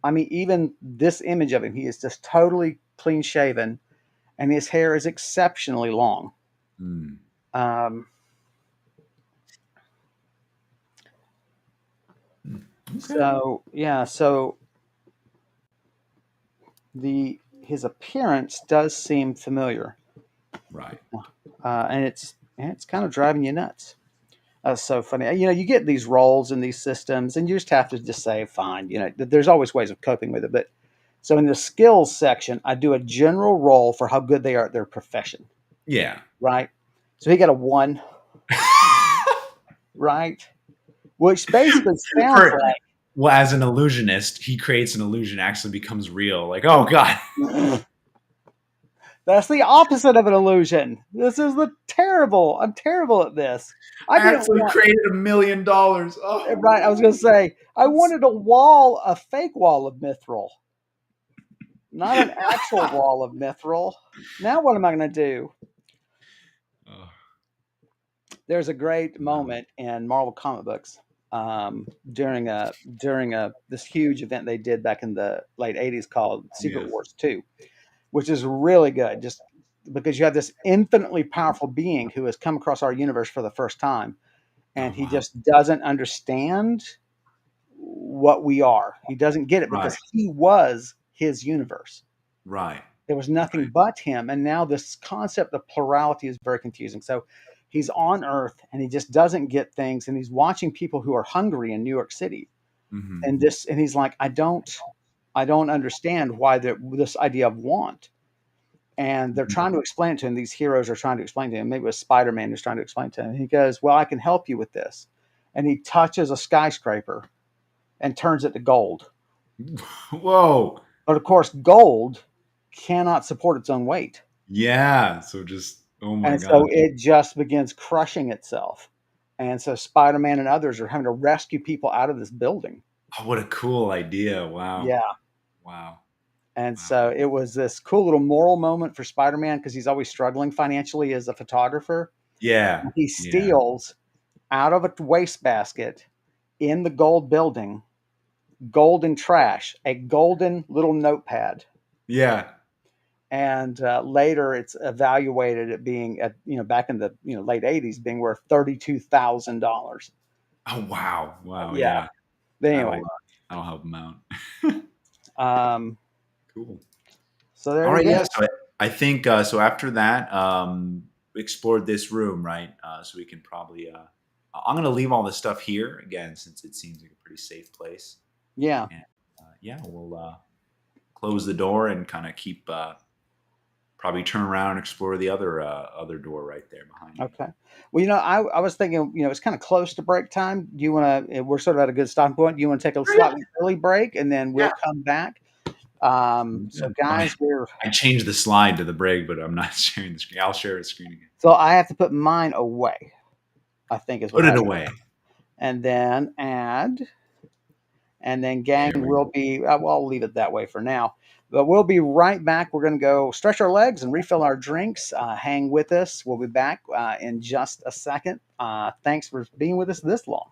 I mean, even this image of him, he is just totally clean shaven and his hair is exceptionally long. Mm. Um, Okay. so his appearance does seem familiar, Right. and it's kind of driving you nuts. That's so funny. You get these roles in these systems, and you just have to just say, fine. There's always ways of coping with it. But so in the skills section, I do a general roll for how good they are at their profession, Yeah. right? So he got a 1, right? Which basically sounds For, well, as an illusionist, he creates an illusion actually becomes real. Like, oh god, like that's the opposite of an illusion. This is the terrible. I'm terrible at this. I I didn't actually want created $1 million. Oh, right. I was going to say I wanted a fake wall of mithril, not an actual wall of mithril. Now what am I going to do? oh There's a great wow. moment in Marvel comic books during a this huge event they did back in the late '80s called Secret Yeah. Wars 2, which is really good. Just because you have this infinitely powerful being who has come across our universe for the first time, and Oh he wow. just doesn't understand what we are. He doesn't get it Right. because he was his universe. Right. There was nothing Right. but him. And now this concept of plurality is very confusing. So he's on Earth and he just doesn't get things. And he's watching people who are hungry in New York City. Mm-hmm. And he's like, I don't understand why this idea of want. And they're Mm-hmm. trying to explain it to him. These heroes are trying to explain to him. Maybe it was Spider-Man who's trying to explain to him. And he goes, well, I can help you with this. And he touches a skyscraper and turns it to gold. Whoa. But of course, gold cannot support its own weight. Yeah. So just oh my And so god. it just begins crushing itself. And so Spider Man and others are having to rescue people out of this building. Oh, what a cool idea. Wow. Yeah. Wow. And Wow. so it was this cool little moral moment for Spider Man because he's always struggling financially as a photographer. Yeah. He Yeah. steals out of a wastebasket in the gold building golden trash, a golden little notepad. Yeah. And later it's evaluated at being at back in the late '80s being worth $32,000. Oh wow. Wow. Yeah. Yeah. But That'll anyway, that'll help him out. um, Cool. so All there you right, go. yeah. So I think so. After that, we explored this room, right? So we can probably. I'm gonna leave all this stuff here again, since it seems like a pretty safe place. Yeah. And yeah, we'll close the door and kind of keep. Probably turn around and explore the other door right there behind me. Okay. Well, I was thinking, it's kind of close to break time. Do you want to? We're sort of at a good stopping point. Do you want to take a Sure, yeah. slightly early break and then Yeah. we'll come back? So, Good. guys, I changed the slide to the break, but I'm not sharing the screen. I'll share the screen again. so I have to put mine away. I think is what Put it happened, away. and then add. And then, gang, There we go. we'll be, well, I'll leave it that way for now. But we'll be right back. We're going to go stretch our legs and refill our drinks. Hang with us. We'll be back in just a second. Thanks for being with us this long.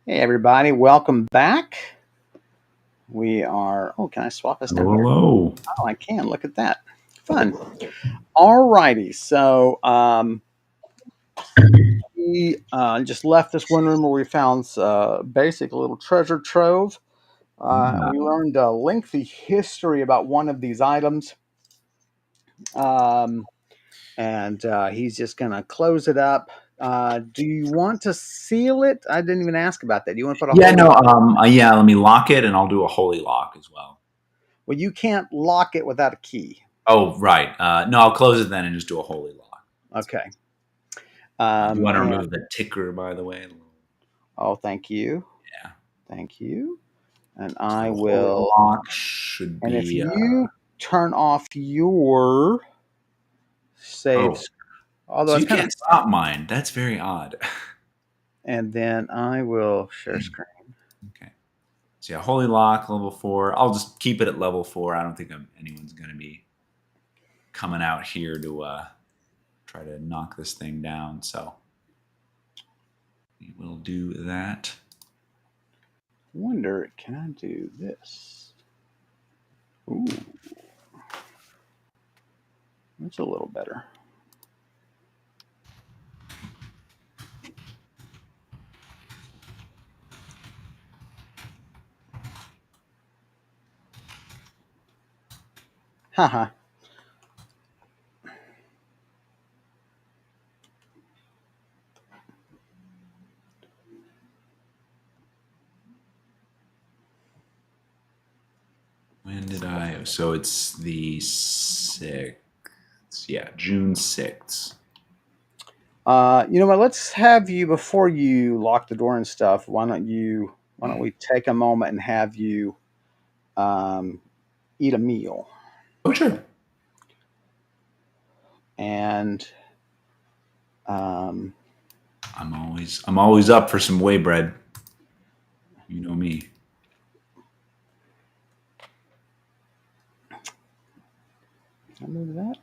Hey, everybody, welcome back. We are. Oh, can I swap us down here? Hello. Oh, I can. Look at that. Fun. All righty. So, we just left this one room where we found basic little treasure trove. Ah, We learned a lengthy history about one of these items. Um, and he's just going to close it up. Do you want to seal it? I didn't even ask about that. Do you want to put a yeah, holy no, lock? yeah, let me lock it and I'll do a holy lock as well. Well, you can't lock it without a key. Oh, right. No, I'll close it then and just do a holy lock. Okay. Do you want to remove And the ticker, by the way? oh, thank you. Yeah. Thank you. And I So holy will. lock should And if be. you turn off your Oh, saves, although so it's you kind of, can't stop mine. That's very odd. and then I will share screen. Okay. So yeah, holy lock level 4. I'll just keep it at level 4. I don't think anyone's going to be coming out here to try to knock this thing down. So we will do that. Wonder, can I do this? Ooh, that's a little better. Haha. When did I? So it's the 6th. Yeah, June 6th. You know what? Let's have you before you lock the door and stuff. Why don't you? Why don't we take a moment and have you um, eat a meal? Oh, sure. And um, I'm always up for some whey bread. You know me. can I move that?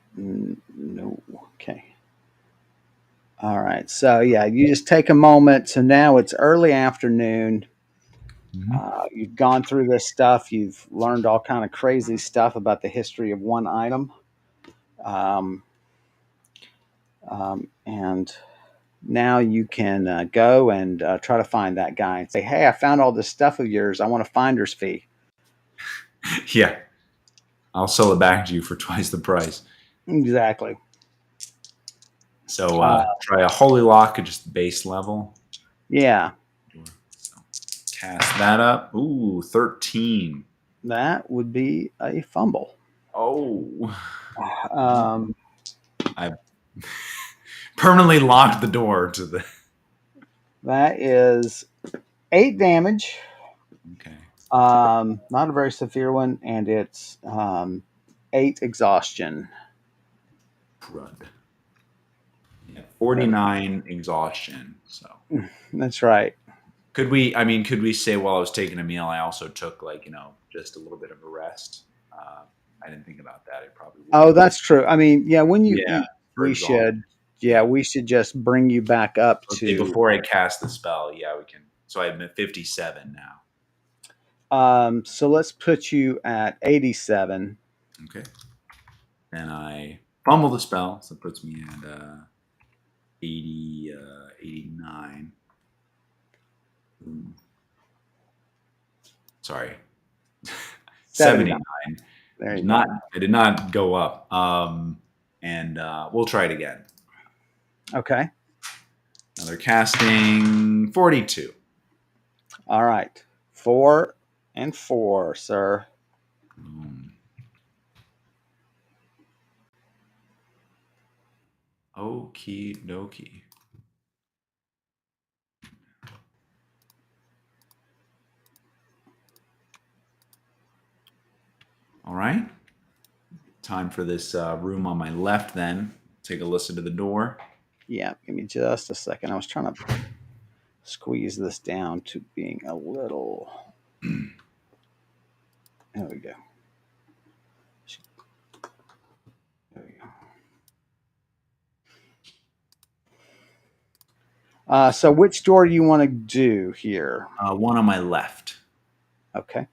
No. Okay. All right. So yeah, you just take a moment. So now it's early afternoon. Mhm. You've gone through this stuff. You've learned all kind of crazy stuff about the history of one item, um, and now you can go and try to find that guy and say, "Hey, I found all this stuff of yours. I want a finder's fee." Yeah, I'll sell it back to you for twice the price. Exactly. So Uh, try a holy lock at just base level. yeah, So cast that up. Ooh, 13. that would be a fumble. Oh, Um, I permanently locked the door to the. that is 8 damage. Okay. Not a very severe one, and it's 8 exhaustion. Crud. Yeah, 49 exhaustion. So That's right. could we? I mean, could we say while I was taking a meal, I also took just a little bit of a rest? I didn't think about that. It probably would Oh, have. that's true. I mean, yeah, when you Yeah, eat, for we exhaustion. should, yeah, Yeah. we should just bring you back up Let's say to, before I cast the spell, yeah, we can. So I'm at 57 now. so let's put you at 87. Okay. Then I fumble the spell, so it puts me at 89. Ooh, sorry, 79. 79. There I you did go. not. I did not go up. And we'll try it again. Okay. Another casting 42. All right. 4 and 4, sir. Um, Okie dokie. All right. Time for this room on my left. Then take a listen to the door. Yeah, give me just a second. I was trying to squeeze this down to being a little. There we go. There we go. So which door do you want to do here? One on my left. Okay.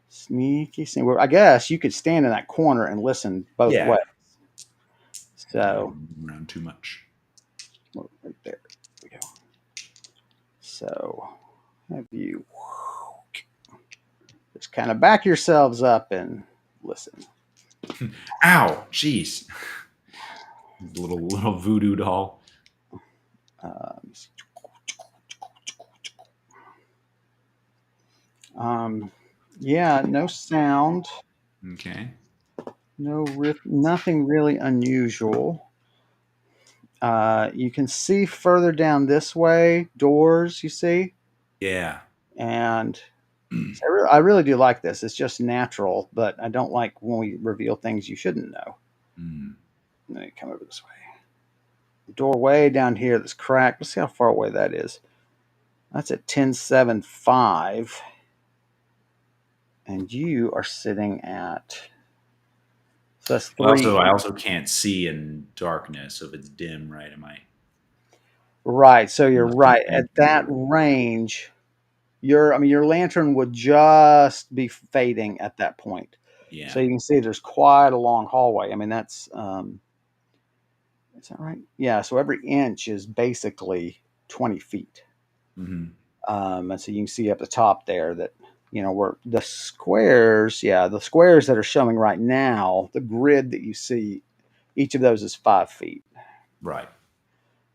Sneaky, sneaky. Well, I guess you could stand in that corner and listen both Yeah. ways. I don't So, move around too much. well, right there we go. So, have you just kind of back yourselves up and listen. Ow! Jeez. Little voodoo doll. Um, um, yeah, no sound, Okay. nothing really unusual. You can see further down this way doors. You see, Yeah. and so I really do like this. It's just natural, but I don't like when we reveal things you shouldn't know. Mm. Let me come over this way. Doorway down here that's cracked. Let's see how far away that is. That's at 10.75. And you are sitting at, so that's Also, three. I also can't see in darkness, so if it's dim, right? Am I Right. So you're must be right. dim At that forward? range, your lantern would just be fading at that point. So Yeah. you can see there's quite a long hallway. I mean, is that right? Yeah. So every inch is basically 20 feet. Hmm. And so you can see up the top there that, where the squares, yeah, the squares that are showing right now, the grid that you see, each of those is 5 feet. Right.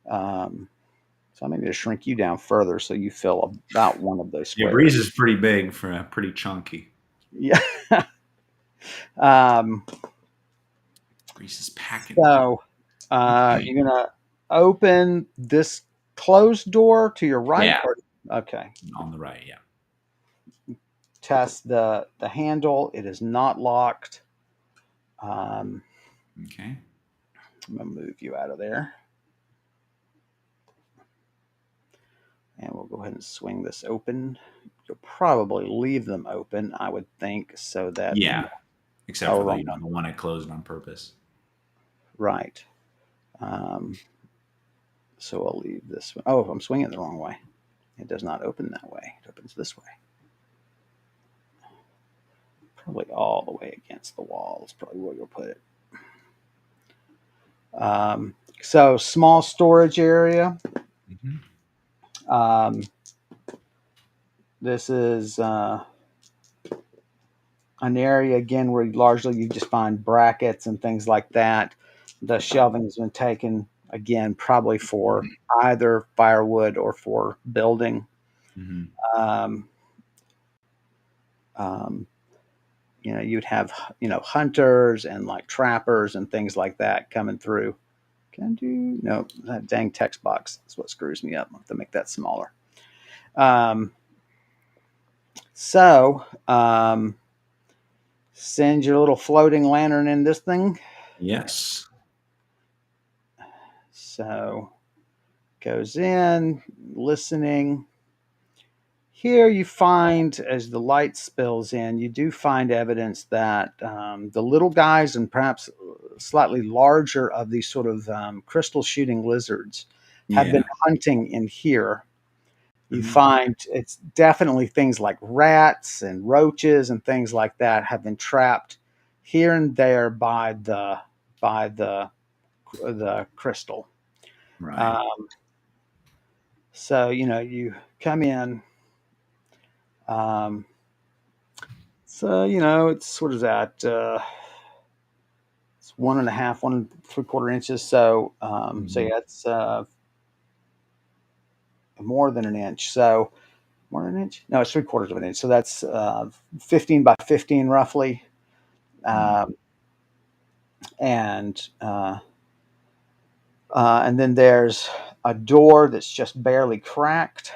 Um, so I may need to shrink you down further so you fill about one of those Yeah, squares. Breeze is pretty big for pretty chunky. Yeah. um, Breeze is packing. so you're going to open this closed door to your right, Yeah, or okay. on the right. Yeah. Test the handle. It is not locked. Um, Okay. I'm going to move you out of there. And we'll go ahead and swing this open. You'll probably leave them open, I would think, so that Yeah, except oh, for the wrong one. the one I closed on purpose. Right. Um, so I'll leave this one. Oh, I'm swinging it the wrong way. It does not open that way. It opens this way. Probably all the way against the wall is probably where you'll put it. So small storage area. Hmm. Um, this is an area again where largely you just find brackets and things like that. The shelving has been taken again, probably for either firewood or for building. Hmm. Um, um, you'd have hunters and like trappers and things like that coming through. Can I do no? That dang text box is what screws me up. I have to make that smaller. Um, so send your little floating lantern in this thing. Yes. So goes in, listening. Here you find, as the light spills in, you do find evidence that the little guys and perhaps slightly larger of these sort of crystal shooting lizards have been Yeah. hunting in here. You Mhm. find it's definitely things like rats and roaches and things like that have been trapped here and there by the crystal. Right. Um, so you come in. Um, so it's what is that? It's 1.5, 1.75 inches. So Mhm. yeah, it's more than an inch. So more than an inch? No, it's 3/4 of an inch. So that's 15 by 15 roughly. Mm. Um, and uh, and then there's a door that's just barely cracked.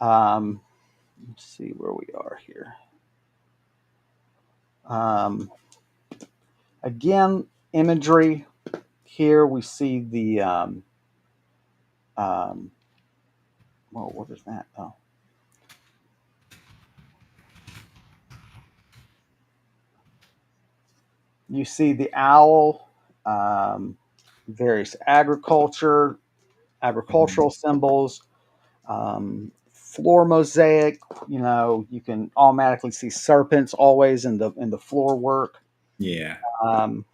Um, let's see where we are here. Um, again, imagery. Here we see the um, whoa, what is that? Oh, you see the owl, various agriculture, agricultural symbols, floor mosaic. You can automatically see serpents always in the floor work. Yeah. Um,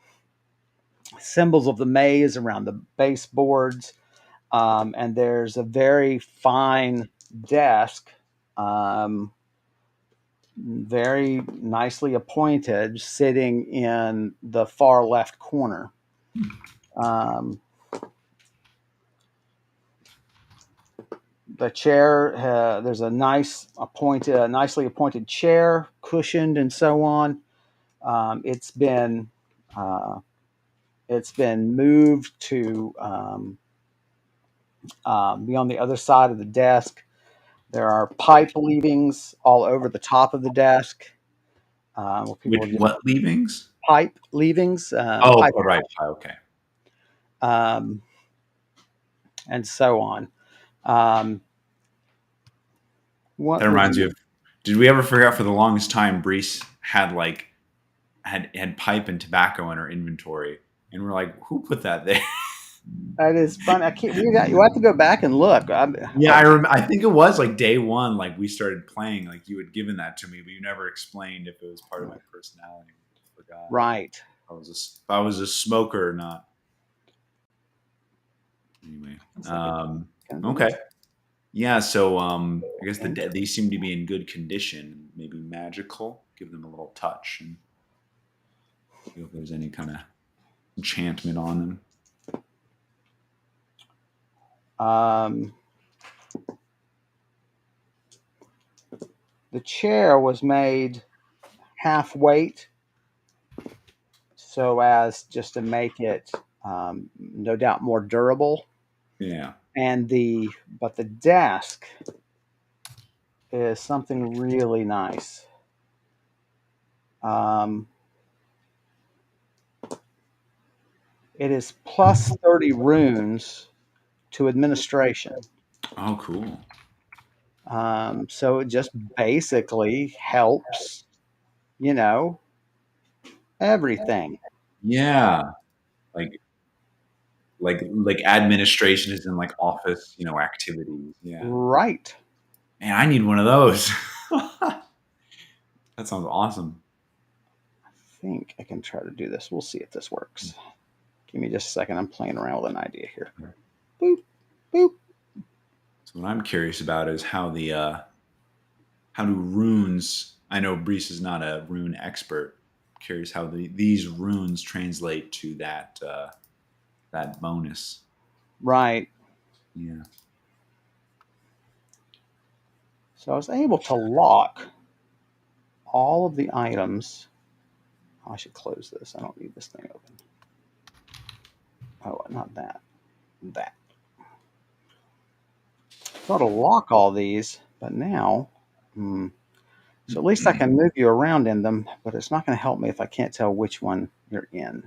Symbols of the maze around the baseboards, and there's a very fine desk, um, very nicely appointed, sitting in the far left corner. Um, the chair, there's a nicely appointed chair, cushioned and so on. Um, it's been uh, it's been moved to be on the other side of the desk. There are pipe leavings all over the top of the desk, where people Which are just what leavings? pipe leavings, Oh, pipe, right. Okay. um, and so on. Um, That what would reminds me you? of. Did we ever figure out for the longest time Brees had like had pipe and tobacco in her inventory, and we're like, who put that there? That is fun. I can't. You have to go back and look. Yeah, I think it was like day one, like we started playing, like you had given that to me, but you never explained if it was part of my personality. I forgot. Right. If I was a smoker or not. Anyway, One second. Can I do okay, this? yeah. So I guess Okay. these seem to be in good condition, maybe magical. Give them a little touch and see if there's any kind of enchantment on them. Um, the chair was made half weight so as just to make it, no doubt, more durable. Yeah. And the desk is something really nice. Um, it is plus 30 runes to administration. Oh, cool. So it just basically helps, you know, everything. Yeah, like like administration is in like office, activities. Yeah. Right. Man, I need one of those. That sounds awesome. I think I can try to do this. We'll see if this works. Give me just a second. I'm playing around with an idea here. Boop, boop. So what I'm curious about is how do runes? I know Brees is not a rune expert. Curious how these runes translate to that bonus. Right. Yeah. So I was able to lock all of the items. Oh, I should close this. I don't need this thing open. Oh, not that. That. So to lock all these, but now, hmm, so at least I can move you around in them, but it's not going to help me if I can't tell which one you're in.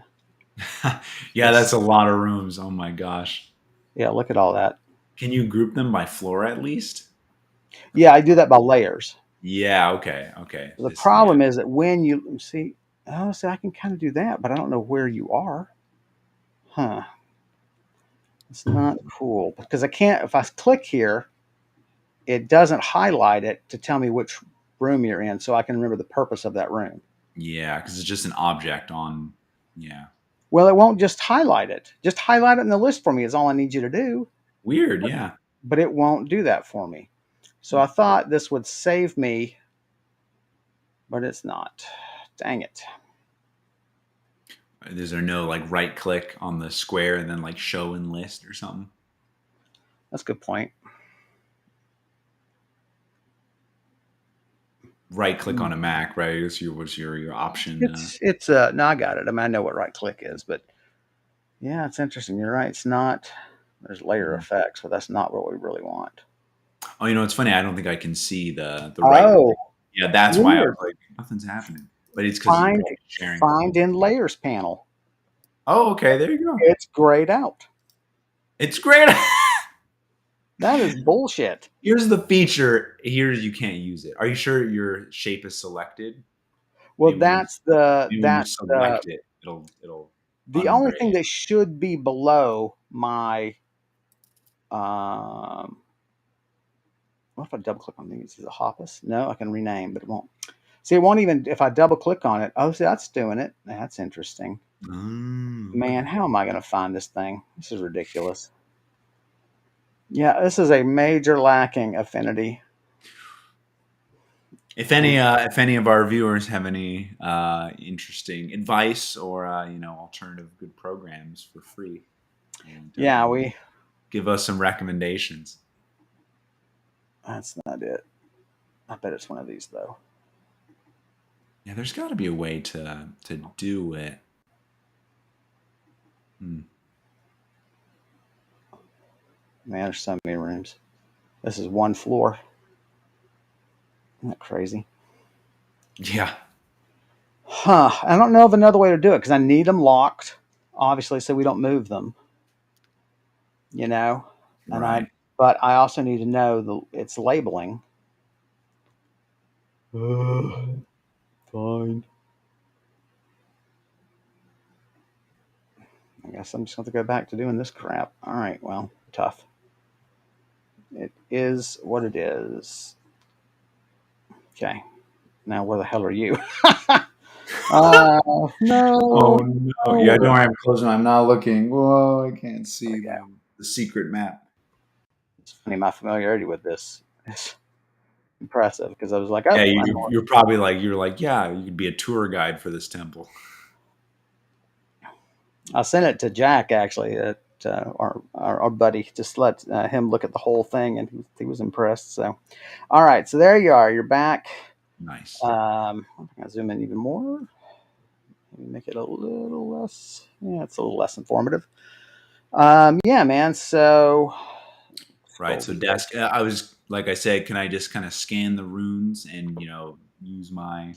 Yeah, that's This, a lot of rooms. Oh my gosh. yeah, look at all that. Can you group them by floor at least? Yeah, I do that by layers. Yeah. Okay. Okay. The This. Yeah. problem is that when you see, oh, see, I can kind of do that, but I don't know where you are. Huh. It's not cool because I can't, if I click here, it doesn't highlight it to tell me which room you're in so I can remember the purpose of that room. Yeah, because it's just an object on. Yeah. Well, it won't just highlight it. Just highlight it in the list for me is all I need you to do, Weird. Yeah. but it won't do that for me. So I thought this would save me, but it's not. Dang it. Is there no like right click on the square and then like show and list or something? That's a good point. Right click on a Mac, right? What's your option? It's no, I got it. I mean, I know what right click is, but yeah, it's interesting. You're right. It's not. There's layer effects, but that's not what we really want. Oh, it's funny. I don't think I can see the right. Oh, Yeah, that's why I was weird. like, nothing's happening. But it's because Find sharing. find in layers panel. Oh, okay. There you go. It's grayed out. It's great. That is bullshit. Here's the feature. Here's you can't use it. Are you sure your shape is selected? Well, Maybe when you select it, it'll the only thing ungray. that should be below my Um, what if I double click on these? Is it Hoppus? No, I can rename, but it won't. See, it won't even if I double click on it. Oh, see, that's doing it. That's interesting. Man, Okay. how am I going to find this thing? This is ridiculous. Yeah, this is a major lacking affinity. If any of our viewers have any interesting advice or alternative good programs for free, Yeah, we. give us some recommendations. That's not it. I bet it's one of these though. Yeah, there's got to be a way to do it. Hmm. Man, there's so many rooms. This is one floor. Isn't that crazy? Yeah. Huh. I don't know of another way to do it because I need them locked, obviously, so we don't move them. You know, and Right. but I also need to know its labeling. Fine. I guess I'm just going to go back to doing this crap. All right. Well, tough. It is what it is. Okay. Now, where the hell are you? No, Oh no! Yeah, no. don't worry. I'm closing. I'm not looking. Whoa! I can't see Okay. the secret map. It's funny. My familiarity with this is impressive because I was like, oh, Yeah, I know. you're probably like yeah, you could be a tour guide for this temple. I sent it to Jack actually, our buddy. Just let him look at the whole thing, and he was impressed. So, all right. So there you are. You're back. Nice. I'm gonna zoom in even more. Maybe make it a little less. Yeah, it's a little less informative. Yeah, man. So Right. scroll So these way. desk. I was like I said, can I just kind of scan the runes and use my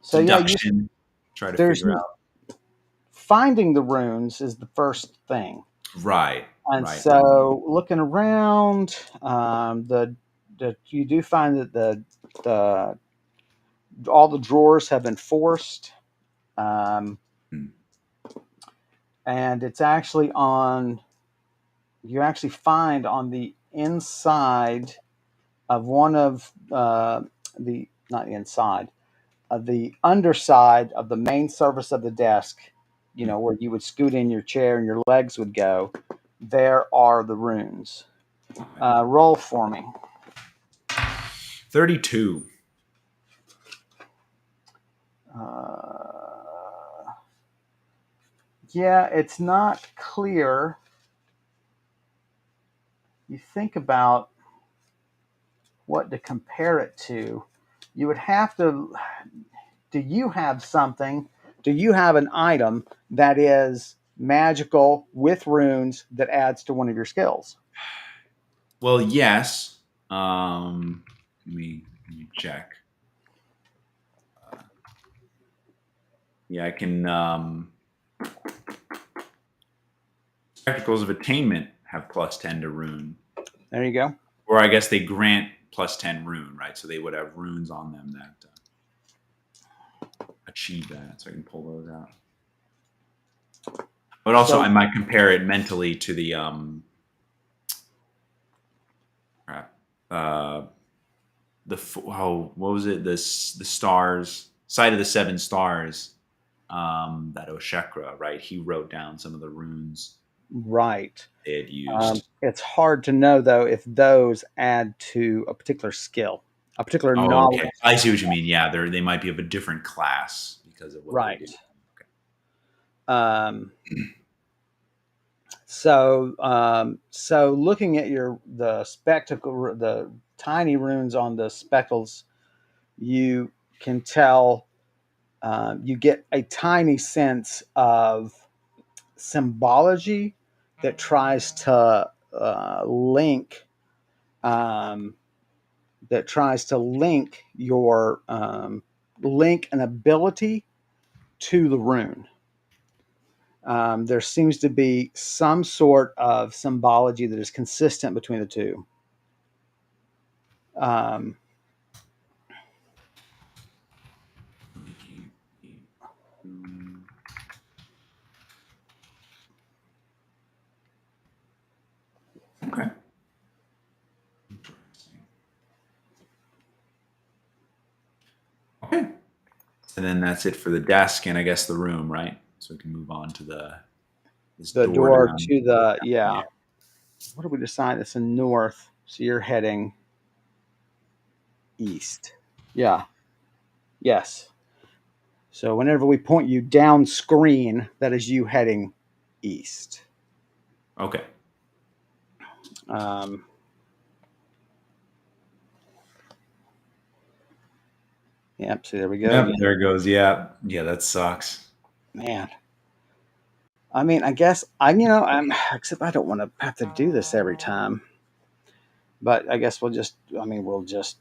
So yeah, deduction, try to there's figure out. finding the runes is the first thing. Right. And Right. so, looking around, you do find that the all the drawers have been forced, um, Hmm. and it's actually on. You actually find on the inside of one of the not the inside of the underside of the main surface of the desk. You Hmm. know where you would scoot in your chair and your legs would go. There are the runes. Okay. Roll for me. 32. Uh, yeah, it's not clear. You think about what to compare it to. You would have to. Do you have something? Do you have an item that is magical with runes that adds to one of your skills? Well, yes. Let me check. Yeah, I can. Spectacles of Attainment have +10 to rune, There you go. or I guess they grant +10 rune, right? So they would have runes on them that achieve that. So I can pull those out. But also, I So might compare it mentally to the crap, uh, what was it? The stars, sight of the seven stars. That Oshekra, right? He wrote down some of the runes right. they had used. It's hard to know though if those add to a particular skill, a particular Oh, knowledge. okay. I see what you mean. Yeah, they might be of a different class because of what they Right. do. Um, so looking at the spectacle, the tiny runes on the speckles, you can tell. You get a tiny sense of symbology that tries to link um, your link an ability to the rune. There seems to be some sort of symbology that is consistent between the two. Um, And then that's it for the desk and I guess the room, right? So we can move on to this The door door down. to the, Yeah. yeah. What did we decide? It's in north. So you're heading east. Yeah. Yes. So whenever we point you down screen, that is you heading east. Okay. Um, yep. So there we go Yep, again. there it goes. Yeah. Yeah, that sucks. Man. I mean, I guess I'm except I don't want to have to do this every time. But I guess we'll just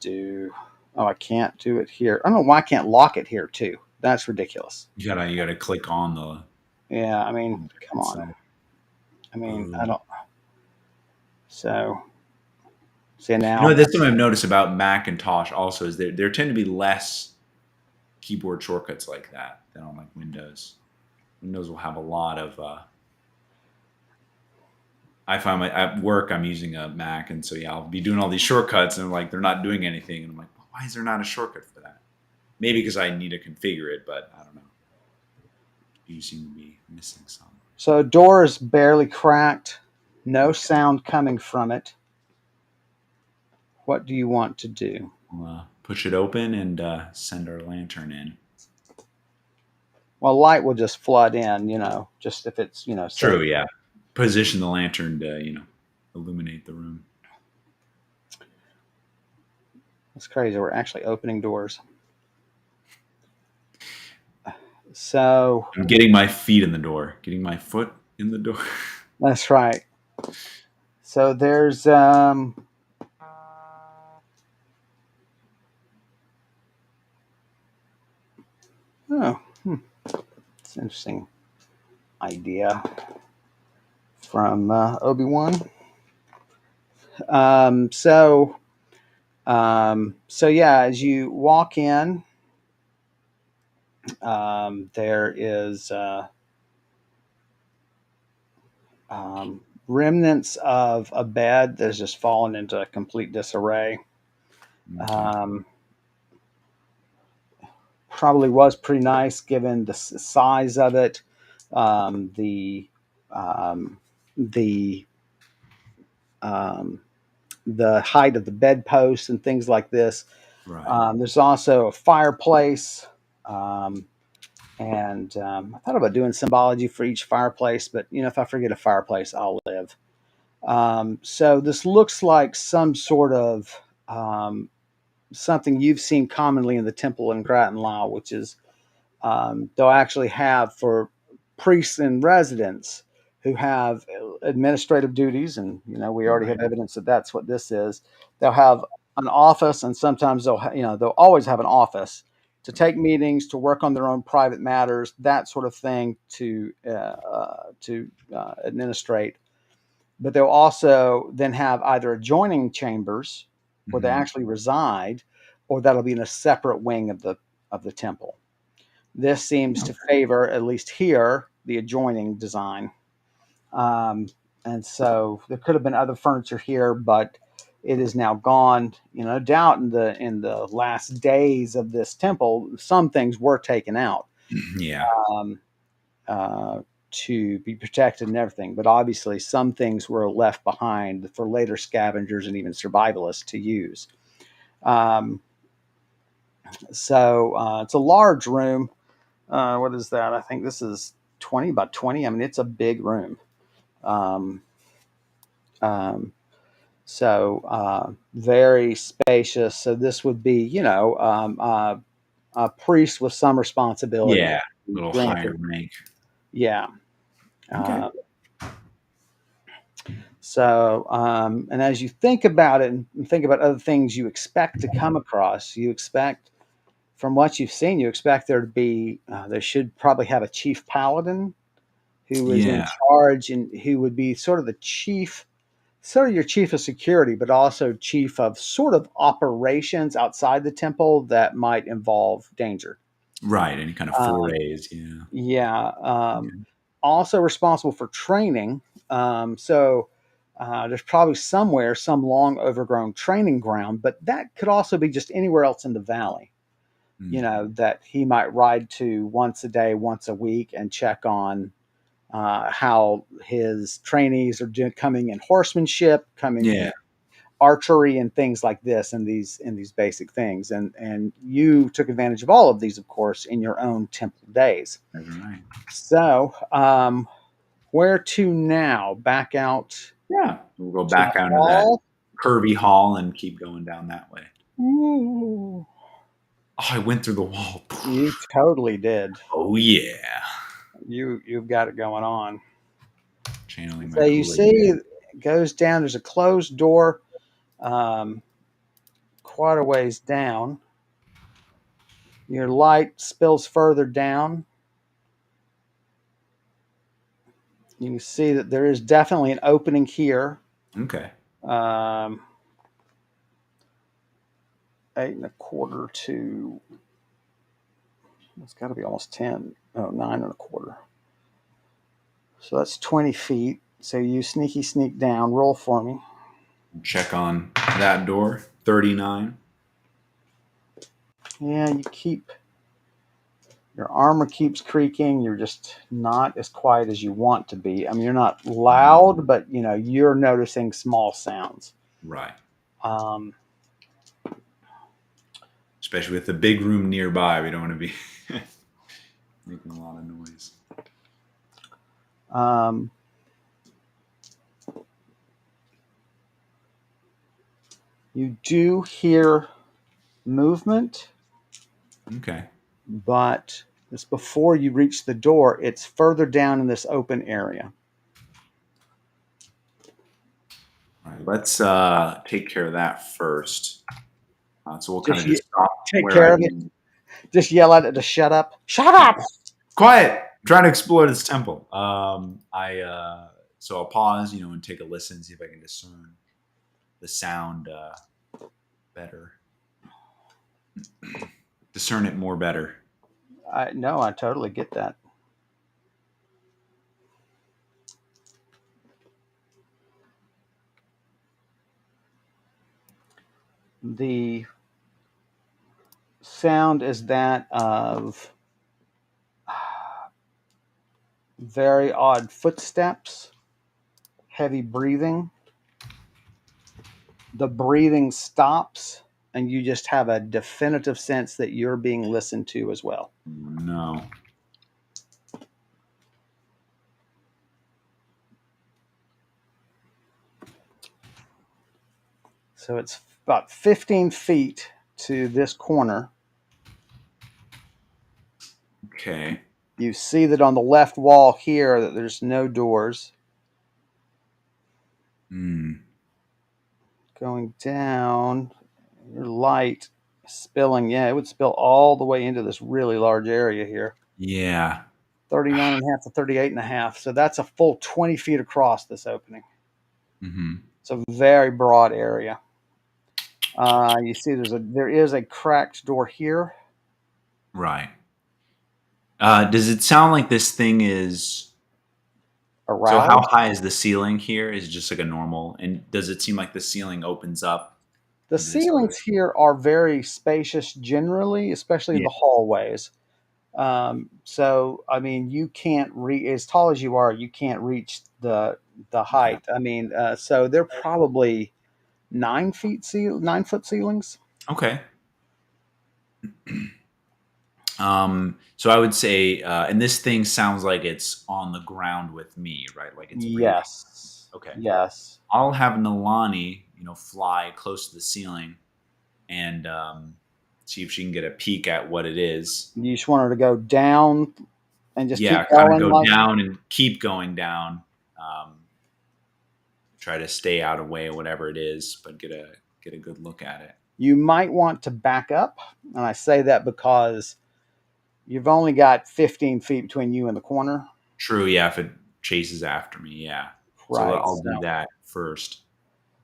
do. Oh, I can't do it here. I don't know why I can't lock it here too. That's ridiculous. You gotta click on Yeah, I mean, on the come on. itself. I mean, I Boom. don't. So, see You know, now. that's something I've noticed about Macintosh also is there tend to be less keyboard shortcuts like that than on like Windows. Windows will have a lot of. I find at work I'm using a Mac, and so yeah, I'll be doing all these shortcuts, and like they're not doing anything, and I'm like, well, why is there not a shortcut for that? Maybe because I need to configure it, but I don't know. You seem to be missing some. So door is barely cracked. No Okay, sound coming from it. What do you want to do? we'll push it open and send our lantern in. Well, light will just flood in. Just if it's say True, yeah. Position the lantern to illuminate the room. it's crazy. We're actually opening doors. So I'm getting my feet in the door, getting my foot in the door. that's right. So there's oh, it's an interesting idea from Obi-Wan. Um, so so yeah, as you walk in, there is remnants of a bed that's just fallen into a complete disarray. Okay. Um, Probably was pretty nice given the size of it, um, the um, the um, the height of the bedpost and things like this. Right. There's also a fireplace, um, and I thought about doing symbology for each fireplace, but if I forget a fireplace, I'll live. So this looks like some sort of something you've seen commonly in the temple in Grattan Law, which is they'll actually have for priests in residence who have administrative duties, and we already Right. have evidence that that's what this is. They'll have an office, and sometimes they'll always have an office to take meetings, to work on their own private matters, that sort of thing, to administrate. But they'll also then have either adjoining chambers where they Hmm. actually reside, or that'll be in a separate wing of the temple. This seems to Okay. favor, at least here, the adjoining design. Um, and so there could have been other furniture here, but it is now gone. No doubt in the last days of this temple, some things were taken out Yeah. um, uh, to be protected and everything. But obviously, some things were left behind for later scavengers and even survivalists to use. Um, so it's a large room. What is that? I think this is 20 by 20. I mean, it's a big room. Um, um, so very spacious. So this would be, a priest with some responsibility Yeah. A little higher granted. rank. Yeah. Okay. Uh, and as you think about it and think about other things you expect to come across, you expect, from what you've seen, you expect there to be, they should probably have a chief paladin who is in Yeah. charge and who would be sort of the chief, sort of your chief of security, but also chief of sort of operations outside the temple that might involve danger. Right. Any kind of Um, forays. Yeah. yeah. Okay. Also responsible for training. So there's probably somewhere some long overgrown training ground, but that could also be just anywhere else in the valley. Mm. that he might ride to once a day, once a week, and check on how his trainees are coming in horsemanship, coming in Yeah. archery, and things like this, and these basic things. And you took advantage of all of these, of course, in your own temple days. That's right. So, where to now? Back out Yeah. We'll go to the back out into that hall. curvy hall and keep going down that way. Ooh, Oh, I went through the wall. you totally did. Oh yeah. You've got it going on. Channeling my So you Kool-Aid see, man. it goes down. There's a closed door, um, quite a ways down. Your light spills further down. You can see that there is definitely an opening here. Okay. Um, 8 1/4 to, it's got to be almost 10. Oh, 9 1/4. So that's 20 feet. So you sneak down. Roll for me. Check on that door. 39. Yeah, your armor keeps creaking. You're just not as quiet as you want to be. I mean, you're not loud, but you're noticing small sounds. Right. Um, Especially with the big room nearby. We don't want to be making a lot of noise. um, you do hear movement, Okay. but it's before you reach the door. It's further down in this open area. All right. Let's take care of that first. So we'll kind Just of just stop take where care I've of it. been. Just yell at it to shut up. Shut up! Quiet. I'm trying to explore this temple. So I'll pause, and take a listen, see if I can discern the sound better, discern it more better. No, I totally get that. The sound is that of very odd footsteps, heavy breathing. The breathing stops, and you just have a definitive sense that you're being listened to as well. No. So it's about 15 feet to this corner. Okay. You see that on the left wall here that there's no doors. Hmm. Going down, your light spilling. Yeah, it would spill all the way into this really large area here. Yeah. 39.5 to 38.5. So that's a full 20 feet across this opening. Mm-hmm. It's a very broad area. You see there is a cracked door here. Right. Does it sound like this thing is? So how Aroused. high is the ceiling here? Is it just like a normal? And does it seem like the ceiling opens up The into this other? ceilings here are very spacious generally, especially in Yeah. the hallways. So I mean, you can't as tall as you are, you can't reach the Okay. height. I mean, so they're probably 9 foot ceilings. Okay. So I would say, and this thing sounds like it's on the ground with me, right? Like it's breathing. Yes, Okay. yes. I'll have Nalani, fly close to the ceiling and see if she can get a peek at what it is. You just want her to go down and just Yeah, keep kind of going, go like down and keep going down. Um, Try to stay out of way of whatever it is, but get a good look at it. you might want to back up. And I say that because you've only got 15 feet between you and the corner. True, yeah. If it chases after me, yeah. So Right. I'll do that first.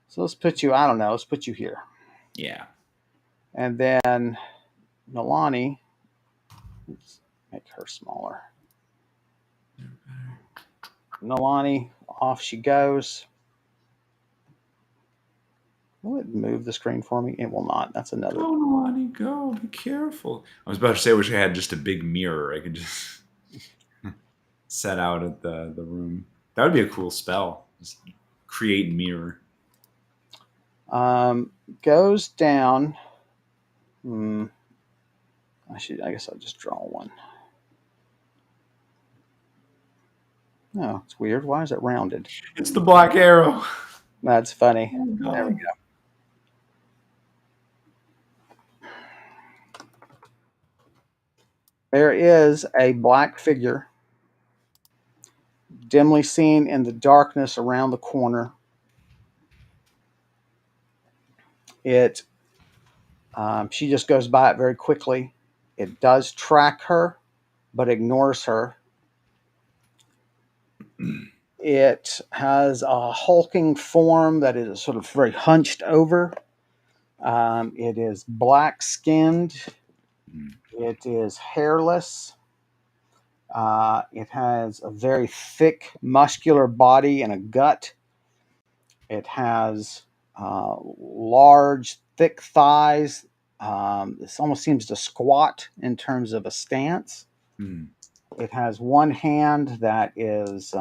So let's put you, I don't know, let's put you here. Yeah. And then Nalani, let's make her smaller. Nalani, off she goes. Will it move the screen for me? It will not. That's another. Go, Nalani, go. Be careful. I was about to say, I wish I had just a big mirror. I could just set out at the room. That would be a cool spell. Just create mirror. Goes down. I guess I'll just draw one. No, it's weird. Why is it rounded? It's the black arrow. That's funny. Oh, There we God. go. There is a black figure dimly seen in the darkness around the corner. It she just goes by it very quickly. It does track her, but ignores her. It has a hulking form that is sort of very hunched over. It is black skinned. It is hairless. It has a very thick, muscular body and a gut. It has large, thick thighs. This almost seems to squat in terms of a stance. Hmm. It has one hand that is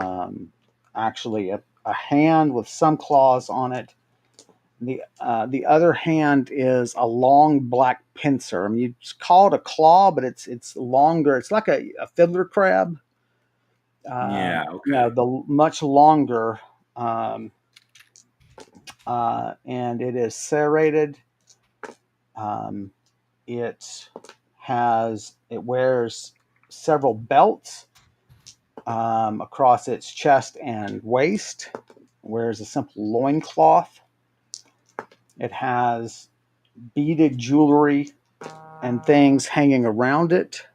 actually a hand with some claws on it. The other hand is a long black pincer. I mean, you call it a claw, but it's longer. It's like a fiddler crab. Yeah. You Okay. know, the much longer, um, and it is serrated. Um, it wears several belts across its chest and waist. It wears a simple loincloth. It has beaded jewelry and things hanging around it.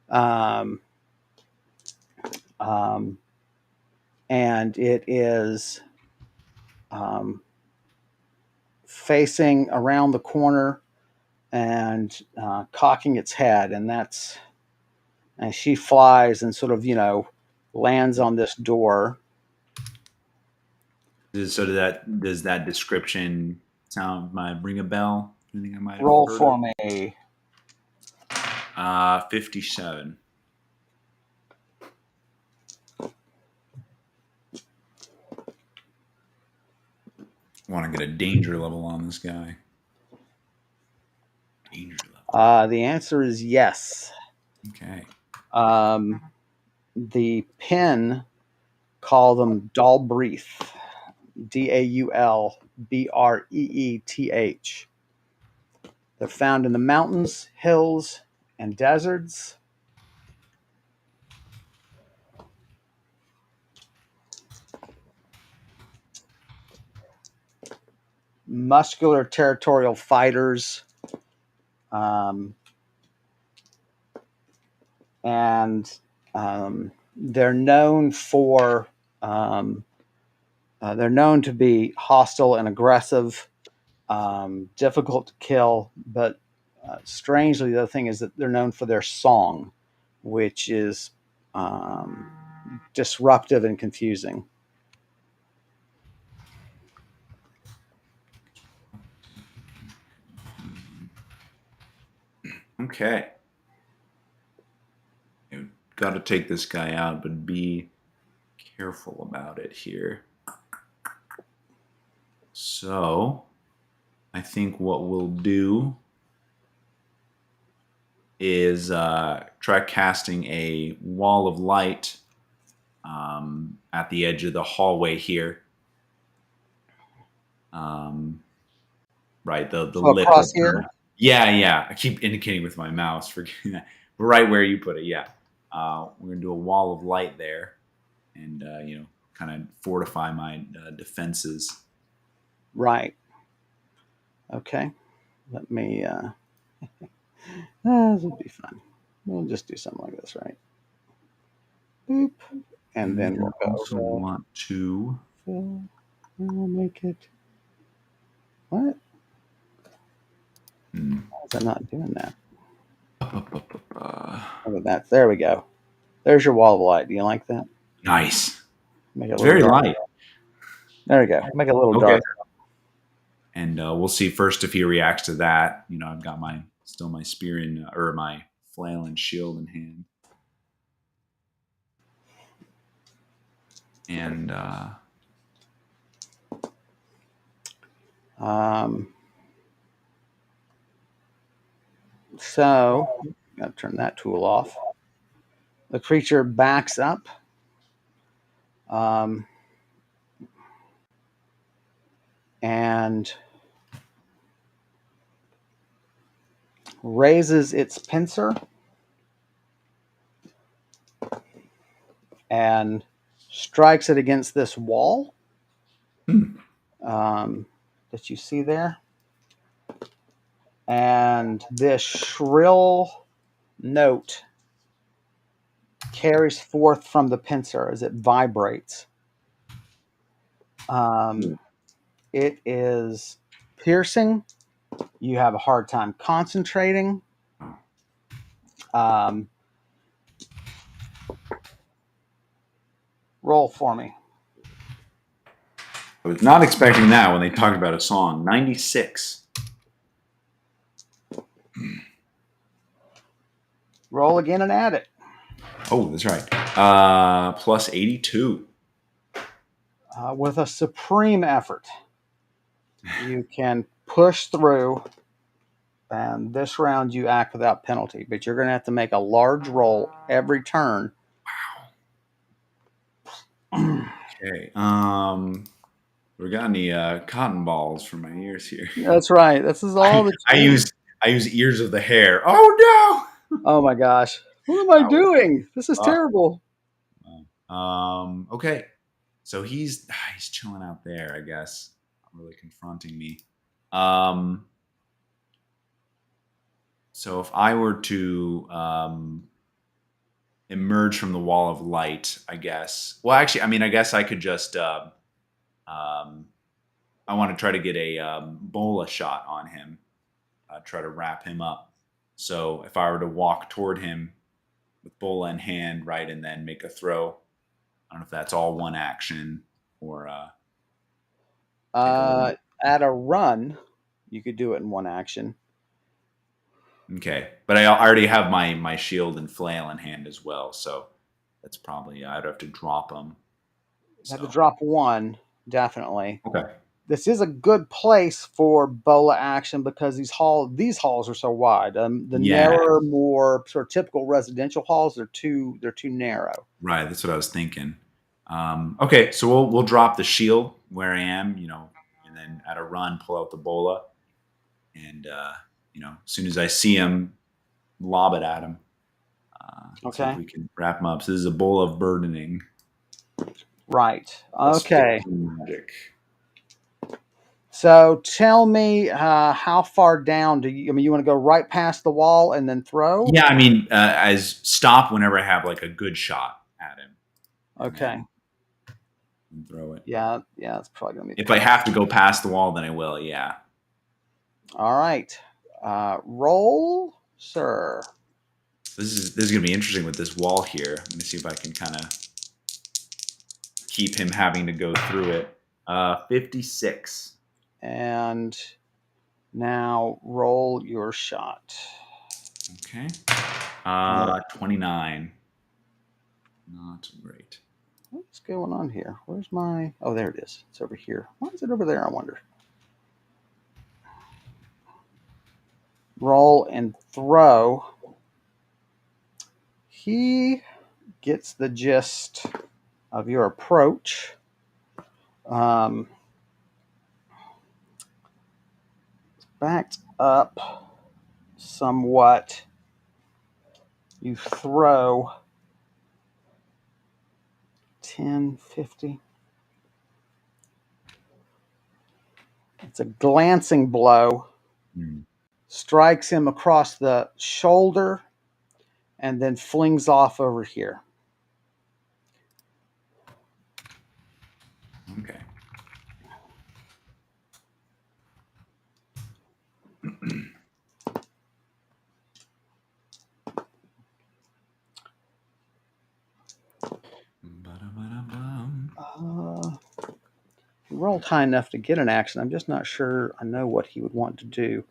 Um, um, and it is um, facing around the corner and cocking its head. And she flies and sort of, lands on this door. So does that description sound might ring a bell? Anything I might have Roll heard of? for me. 57. Want to get a danger level on this guy. Danger level. The answer is yes. Okay. Um, the pen call them Dalbreath, Daulbreeth. They're found in the mountains, hills, and deserts. Muscular territorial fighters. Um, and they're known for they're known to be hostile and aggressive, difficult to kill, but strangely, the other thing is that they're known for their song, which is um, disruptive and confusing. Okay. You got to take this guy out, but be careful about it here. So, I think what we'll do is try casting a wall of light at the edge of the hallway here. Right, the So lip of across here, the. Yeah. I keep indicating with my mouse, forgetting that. But right where you put it, yeah. We're gonna do a wall of light there, and kind of fortify my defenses. right? Okay, let me. This will be fun. We'll just do something like this, right? Boop, and And then then we'll also go. want to. Fill. We'll make it. What? Hmm. Why is that not doing that? Uh, Look at that. There we go. There's your wall of light. Do you like that? nice. Make it a It's little very dark. light. There we go. Make it a little Okay. dark. And we'll see first if he reacts to that. I've got my Still my spear in, or my flail and shield in hand. And So, got to turn that tool off. The creature backs up. And raises its pincer and strikes it against this wall that you see there. And this shrill note carries forth from the pincer as it vibrates. It is piercing. You have a hard time concentrating. Roll for me. I was not expecting that when they talked about a song. 96. Roll again and add it. Oh, that's right. Plus 82. With a supreme effort, you can push through, and this round you act without penalty, but you're going to have to make a large roll every turn. Okay. We got any cotton balls for my ears here? That's right. This is all that I use ears of the hair. Oh no! Oh my gosh. What am I doing? This is Uh, terrible. Okay. So he's chilling out there, I guess. Not really confronting me. So if I were to emerge from the wall of light, I guess. Well, actually, I mean, I guess I could just. I want to try to get a bola shot on him. Try to wrap him up. So if I were to walk toward him with bola in hand, right, and then make a throw. I don't know if that's all one action or at a run, you could do it in one action. Okay, but I already have my shield and flail in hand as well, so that's probably I'd have to drop them. You have to drop one, definitely. Okay. This is a good place for bola action because these halls are so wide. The narrower, more sort of typical residential halls, they're too narrow. Right, that's what I was thinking. Okay, so we'll drop the shield where I am, and then at a run pull out the bola, and as soon as I see him, lob it at him. See if we can wrap him up. So this is a bola of burdening. Right. Okay. Magic. So tell me, how far down do you? I mean, you want to go right past the wall and then throw? Yeah, I mean, as stop whenever I have like a good shot at him. Okay. And throw it. Yeah, it's probably gonna be. If I have to go past the wall, then I will. Yeah. All right. Roll, sir. This is gonna be interesting with this wall here. I'm gonna see if I can kind of keep him having to go through it. 56. And now roll your shot. Okay. 29. Not great. What's going on here? Where's my... Oh, there it is. It's over here. Why is it over there, I wonder? Roll and throw. He gets the gist of your approach. Backed up somewhat. You throw 10, 50. It's a glancing blow. Strikes him across the shoulder and then flings off over here. Okay. He rolled high enough to get an action. I'm just not sure I know what he would want to do.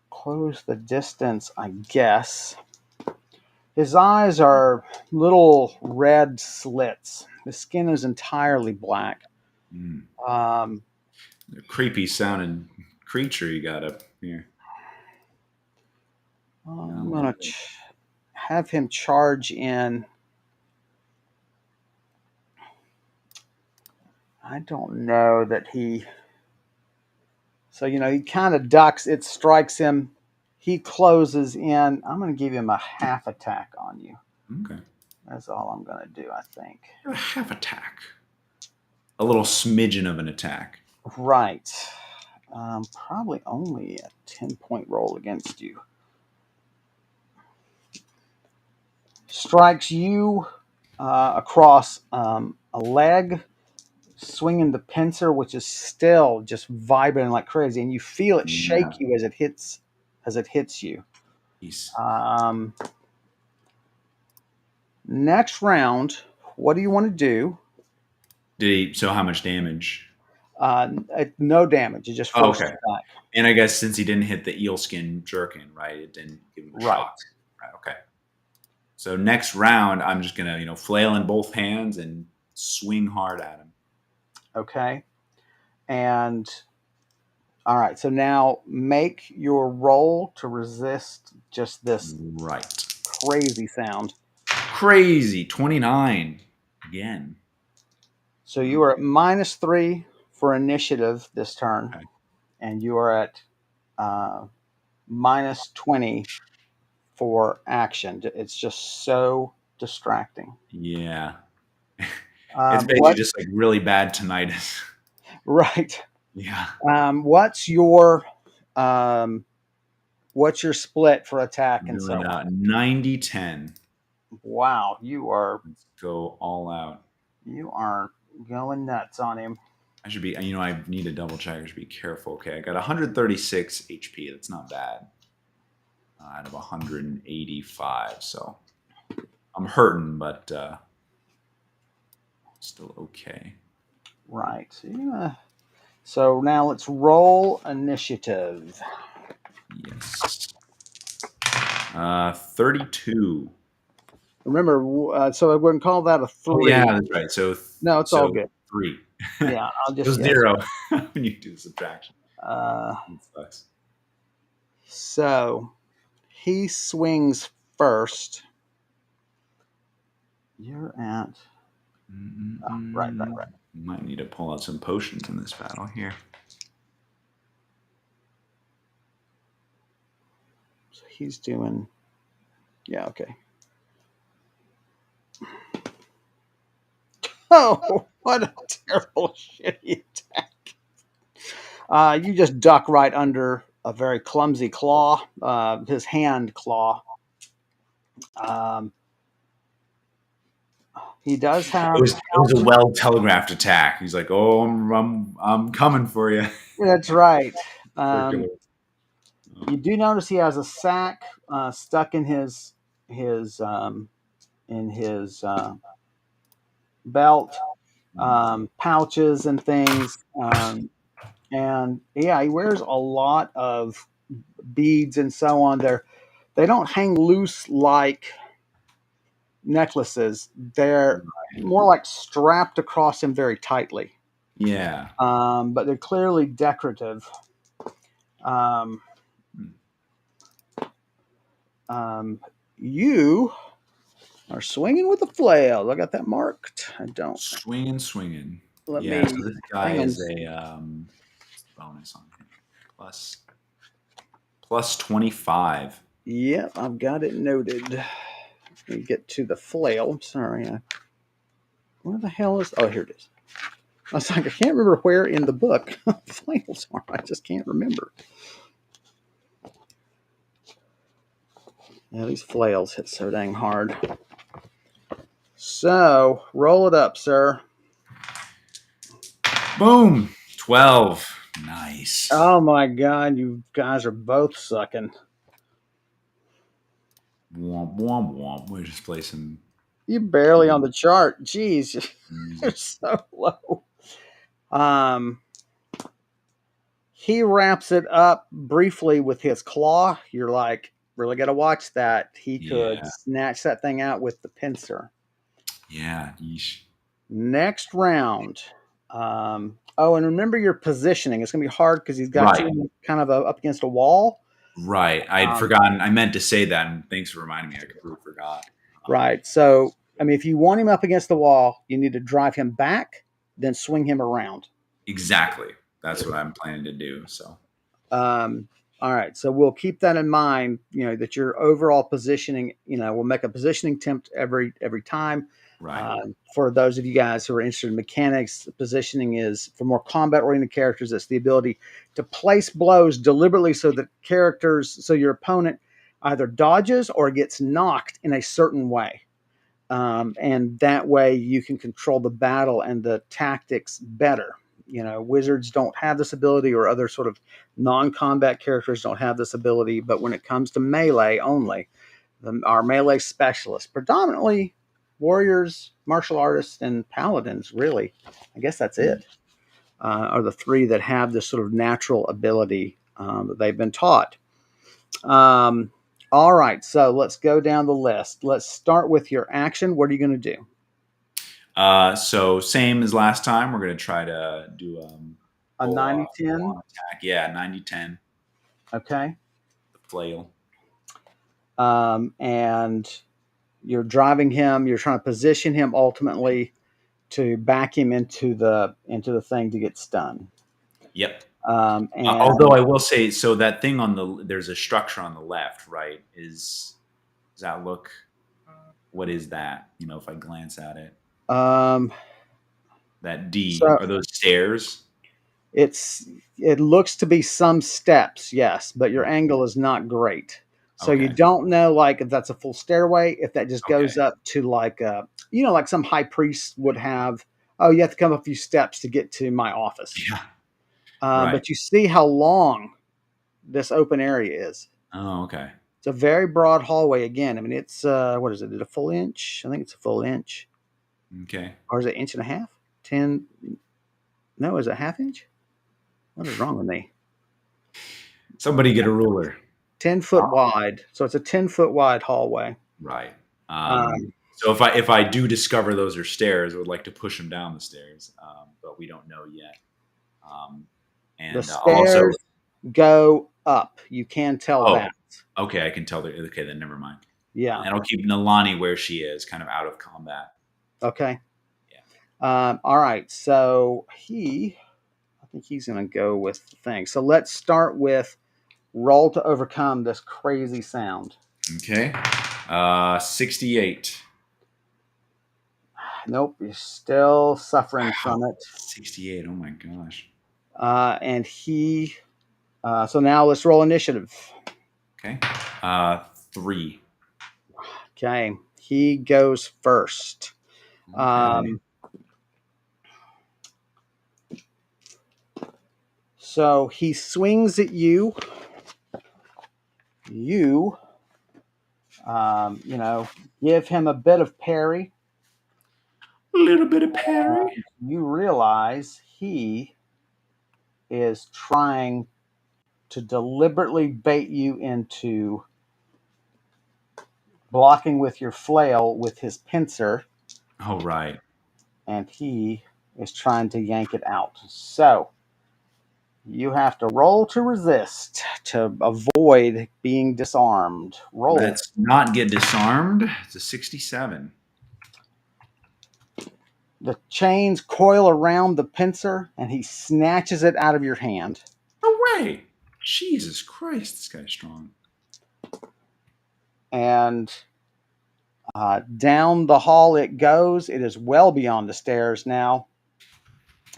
close the distance, I guess. His eyes are little red slits. His skin is entirely black. Mm. Um, The creepy sounding creature you got up here. I'm going to have him charge in. I don't know that he. So, he kind of ducks. It strikes him. He closes in. I'm going to give him a half attack on you. Okay. That's all I'm going to do, I think. A half attack. A little smidgen of an attack. Right. Probably only a 10-point roll against you. Strikes you across a leg, swinging the pincer, which is still just vibrating like crazy, and you feel it Yeah. shake you as it hits you. Peace. Um, Next round, what do you want to do? So how much damage? No damage. It just Oh, forces okay. back. And I guess since he didn't hit the eel skin jerkin, right? It didn't give him a Right. shock. Right. Okay. So next round, I'm just gonna, flail in both hands and swing hard at him. Okay. And all right. So now make your roll to resist just this Right. crazy sound. Crazy. 29 again. So you are at -3 for initiative this turn, Okay. and you are at -20 for action. It's just so distracting. Yeah. It's basically What? just like really bad tinnitus. Right. Yeah. Um, what's your um, what's your split for attack I'm and so doing on? 90-10. Wow, you are Let's go all out. you are going nuts on him. I should be, I need to double check. I should be careful. Okay, I got 136 HP. That's not bad. Out of 185. So I'm hurting, but still okay. Right. So now let's roll initiative. Yes. 32. Remember, so I wouldn't call that a Oh, 3. yeah, that's right. No, it's all So good. 3. Yeah, I'll So just yes. 0 when you do the subtraction. Uh, It sucks. so he swings first. You're at right. Might need to pull out some potions in this battle here. So he's doing. Yeah. Okay. Oh, what a terrible shitty attack! You just duck right under a very clumsy claw, his hand claw. Um, he does have. It was a well telegraphed attack. He's like, "Oh, I'm coming for you." That's right. Circular. You do notice he has a sack stuck in his belt, pouches and things, and yeah, he wears a lot of beads and so on. They don't hang loose like necklaces. They're more like strapped across him very tightly. Yeah. But they're clearly decorative. Um, you are swinging with a flail. I got that marked. I don't. Swinging. Let Yeah. me. So this guy Hang on. is a bonus on him. Plus 25. Yep, I've got it noted. Let me get to the flail. I'm sorry. Where the hell is? Oh, here it is. I was like, I can't remember where in the book flails are. I just can't remember. Yeah, these flails hit so dang hard. So, roll it up, sir. Boom. 12. Nice. Oh my god, you guys are both sucking. Womp womp womp. We just play some You're barely on the chart. Jeez, you're music. so low. Um, he wraps it up briefly with his claw. You're like, really got to watch that. He could Yeah. snatch that thing out with the pincer. Yeah. Yeesh. Next round. Oh, and remember your positioning. It's going to be hard because he's got Right. you kind of up against a wall. Right. I'd Um, forgotten. I meant to say that, and thanks for reminding me. I completely forgot. right. So, I mean, if you want him up against the wall, you need to drive him back, then swing him around. Exactly. That's what I'm planning to do. So. Um, all right, so we'll keep that in mind. You know that your overall positioning. You know, we'll make a positioning attempt every time. Right. For those of you guys who are interested in mechanics, positioning is for more combat-oriented characters. It's the ability to place blows deliberately so that so your opponent either dodges or gets knocked in a certain way. And that way you can control the battle and the tactics better. You know, wizards don't have this ability, or other sort of non-combat characters don't have this ability. But when it comes to melee only, our melee specialists, predominantly warriors, martial artists, and paladins, really, I guess that's it, are the three that have this sort of natural ability that they've been taught. Um, all right, so let's go down the list. Let's start with your action. What are you going to do? So same as last time. We're gonna try to do A full 90-10. on attack. Yeah, 90-10. Okay. The flail. And you're driving him. You're trying to position him ultimately to back him into the thing to get stunned. Yep. Although And I will say, so that thing on there's a structure on the left, right? Does that look? What is that? You know, if I glance at it, um, that D, so are those stairs? it's it looks to be some steps, yes, but your Okay. angle is not great. So you Okay. don't know like if that's a full stairway, if that just Okay. goes up to like like some high priest would have. Oh, you have to come a few steps to get to my office. Yeah. Right. But you see how long this open area is. Oh, okay. It's a very broad hallway. Again, I mean, it's what is it? Is it a full inch? I think it's a full inch, Okay. or is it inch and a half? 10? No, is it half inch? What is wrong with me? Somebody get a ruler. 10 foot wide. So it's a 10 foot wide hallway. Right. Um, So if I do discover those are stairs, I would like to push them down the stairs, but we don't know yet. Um, the and I'll also. stairs go up. You can tell Oh, that. okay. I can tell. Okay, then never mind. Yeah. And I'll keep Nalani where she is, kind of out of combat. Okay. Yeah. All right. So I think he's going to go with the thing. So let's start with roll to overcome this crazy sound. Okay. 68. Nope, you're still suffering Wow. from it. 68. Oh my gosh. And so now let's roll initiative. Okay. 3. Okay, he goes first. Okay. So he swings at you. You, give him a bit of parry. A little bit of parry. You realize he is trying to deliberately bait you into blocking with your flail with his pincer, Oh, right. and he is trying to yank it out. So you have to roll to resist to avoid being disarmed. Roll. Let's not get disarmed. It's a 67. The chains coil around the pincer, and he snatches it out of your hand. No way. Jesus Christ, this guy's strong. And down the hall it goes. It is well beyond the stairs now,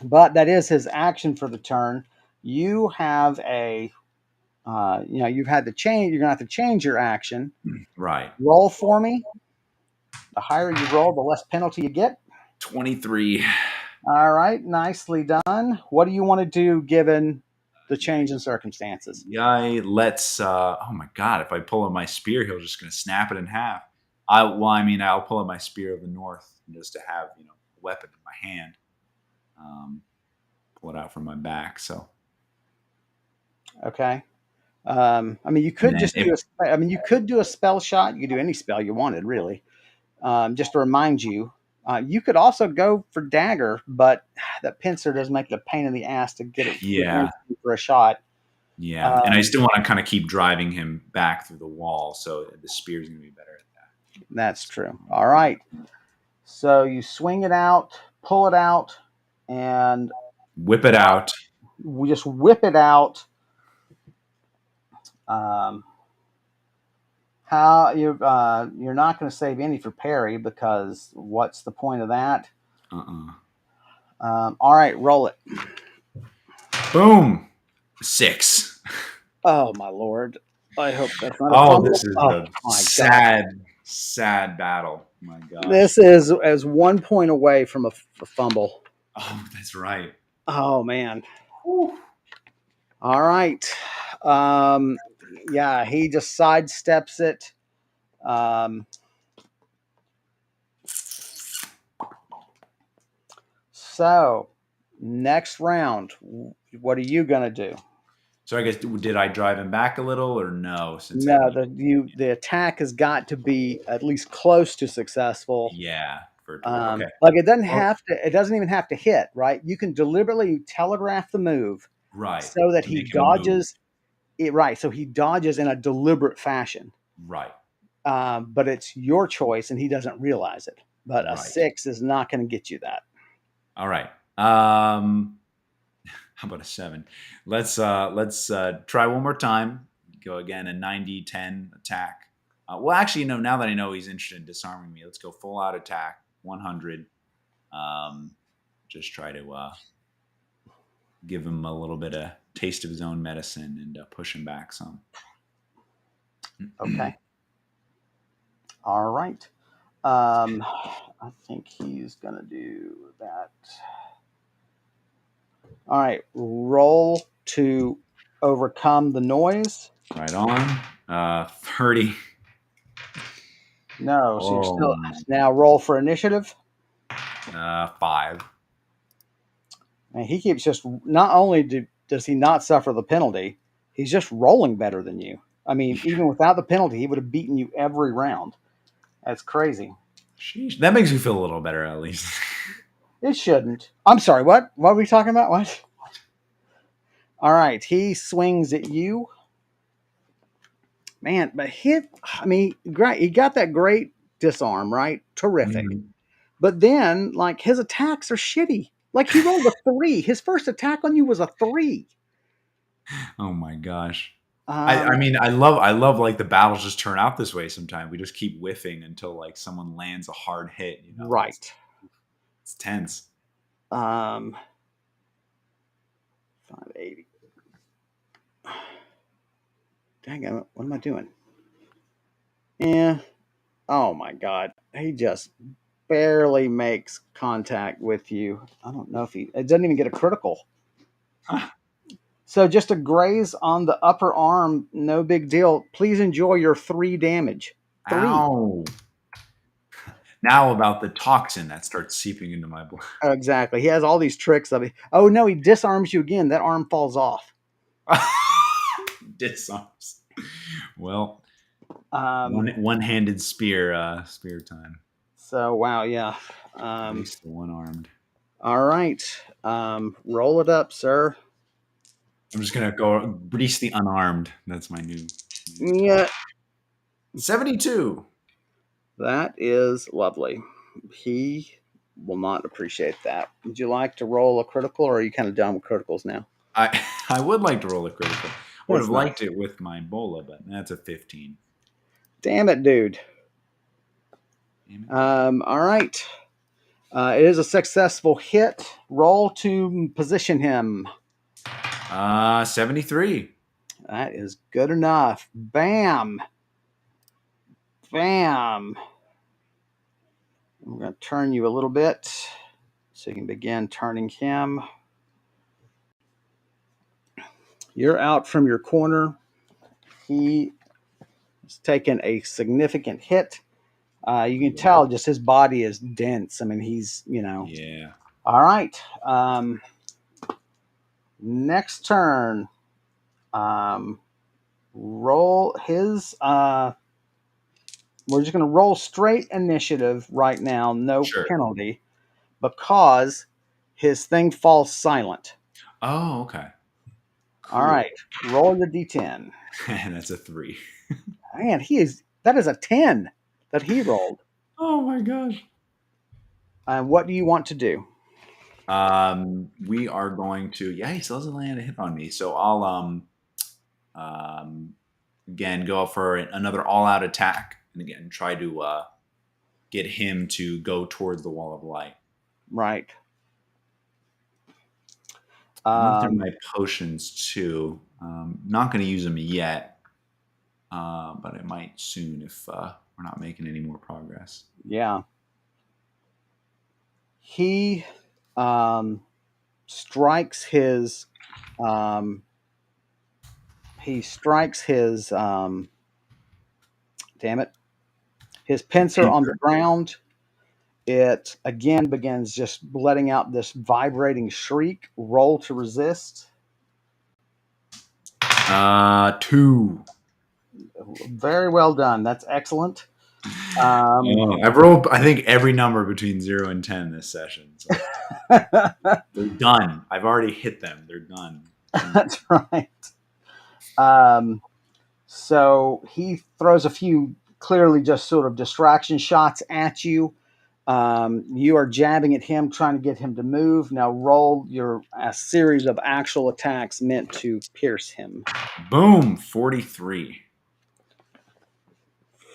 but that is his action for the turn. You have you've had to change. You're gonna have to change your action. Right. Roll for me. The higher you roll, the less penalty you get. 23. All right, nicely done. What do you want to do given the change in circumstances? Guy lets oh my god, if I pull out my spear, he'll just gonna snap it in half. I'll pull out my spear of the north just to have, a weapon in my hand. Pull it out from my back. So Okay. I mean, you And could then just do a. I mean, you could do a spell shot. You could do any spell you wanted, really. Just to remind you, you could also go for dagger, but that pincer does make it a pain in the ass to get it yeah, for a shot. yeah, and I Um, still want to kind of keep driving him back through the wall, so the spear is going to be better at that. that's true. All right. So you swing it out, pull it out, and Whip it out. we just whip it out. Um, how you're not going to save any for parry because what's the point of that? Uh-uh. All right, roll it. Boom. 6. Oh my lord! I hope that's not a Oh, fumble. this is Oh a my god! sad, sad battle. My gosh. This is as 1 point away from a fumble. Oh, that's right. Oh man! Whew. All right. Um, yeah, he just sidesteps it. Um, so next round, what are you gonna do? So I guess did I drive him back a little or no? Since I No, the attack has got to be at least close to successful. yeah for it to work. Okay. Like it doesn't Well, have to. It doesn't even have to hit. Right? You can deliberately telegraph the move right so that to he make him move. dodges it. Right. So he dodges in a deliberate fashion. Right. But it's your choice, and he doesn't realize it. But a Right. 6 is not going to get you that. All right. How about a 7? Let's try one more time. Go again a 90-10 attack. Well, actually, no. Now that I know he's interested in disarming me, let's go full out attack 100. Just try to give him a little bit of taste of his own medicine and push him back some. Okay. All right. I think he's going to do that. All right. Roll to overcome the noise. Right on. 30. No, so you're Oh, still now roll for initiative. 5. And he keeps just not only does he not suffer the penalty, he's just rolling better than you. I mean, even without the penalty, he would have beaten you every round. That's crazy. Sheesh. That makes me feel a little better, at least. It shouldn't. I'm sorry. What? What are we talking about? What? All right. He swings at you, man. But hit. I mean, great. He got that great disarm, right? Terrific. Mhm. But then, like, his attacks are shitty. Like he rolled a 3. His first attack on you was a 3. Oh my gosh. I Um, mean I love like the battles just turn out this way sometimes. We just keep whiffing until like someone lands a hard hit, you know. right. It's tense. Um, 580. Dang it, what am I doing? Yeah. Oh my God. He just barely makes contact with you. I don't know if it doesn't even get a critical. So just a graze on the upper arm, no big deal. Please enjoy your 3 damage. 3. Ow. Now about the toxin that starts seeping into my blood. Exactly. He has all these tricks of it. Oh no, he disarms you again. That arm falls off. Disarms. Well, Um, one-handed spear time. so wow, yeah. At least the one-armed. All right. Roll it up, sir. I'm just gonna go grease the unarmed. That's my new Yeah, 72. that is lovely. He will not appreciate that. Would you like to roll a critical, or are you kind of done with criticals now? I I would like to roll a critical. Would That's have nice. liked it with my bola, but that's a 15. Damn it, dude. Damn it. All right. It is a successful hit. Roll to position him. 73. That is good enough. Bam. Bam. I'm going to turn you a little bit so you can begin turning him. You're out from your corner. He has taken a significant hit. You can Yeah. tell just his body is dense. I mean, he's, Yeah. All right. Next turn. Um, roll his. We're just going to roll straight initiative right now, no Sure. penalty, because his thing falls silent. Oh, okay. All Cool. right, roll your d10. And that's a 3. Man, that is a 10 that he rolled. Oh my gosh. What do you want to do? We are going to. Yeah, he still doesn't land a hit on me, so I'll um, again go for another all-out attack, and again try to get him to go towards the wall of light. Right. I went through Um, my potions too. Not going to use them yet, but I might soon if we're not making any more progress. yeah. He um, strikes his. Um, he strikes his. Damn it! His pincer on the Pincer. ground. It again begins just letting out this vibrating shriek. Roll to resist. 2. Very well done. That's excellent. Um, I've rolled, I think, every number between 0 and 10 this session. So they're done. I've already hit them. They're done. that's right. Um, so he throws a few clearly just sort of distraction shots at you. You are jabbing at him, trying to get him to move. Now roll your a series of actual attacks meant to pierce him. Boom, 43.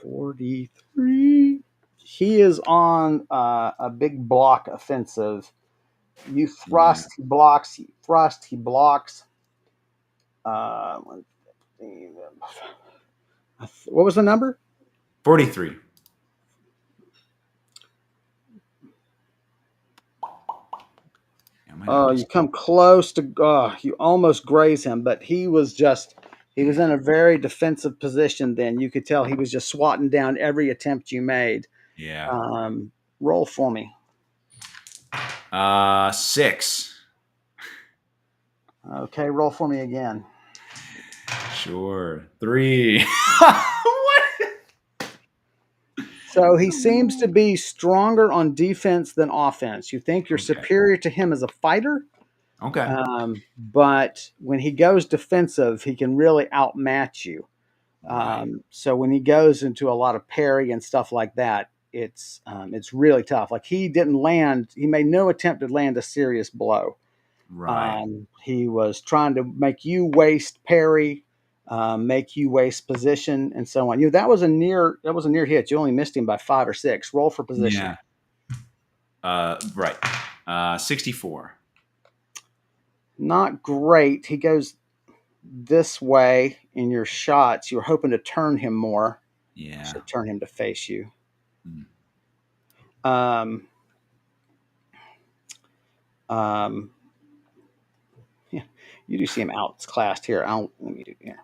43. He is on a big block offensive. You Yeah. thrust, he blocks. He thrust, he blocks. Uh, what was the number? 43. Yeah, I might have Oh, you just. come close to. Oh, you almost graze him, but he was just. He was in a very defensive position. Then you could tell he was just swatting down every attempt you made. Yeah. Roll for me. 6. Okay, roll for me again. Sure. 3. What? So he seems to be stronger on defense than offense. You think you're Okay. superior to him as a fighter, Okay. but when he goes defensive, he can really outmatch you. Right. So when he goes into a lot of parry and stuff like that, it's really tough. Like he didn't land, he made no attempt to land a serious blow. Right. He was trying to make you waste parry, make you waste position, and so on. That was a near hit. You only missed him by 5 or 6. Roll for position. Yeah. Right. 64. Not great. He goes this way in your shots. You're hoping to turn him more. I Yeah. should turn him to face you. Mm. Um, um, yeah, you do see him outclassed here. Let me do here.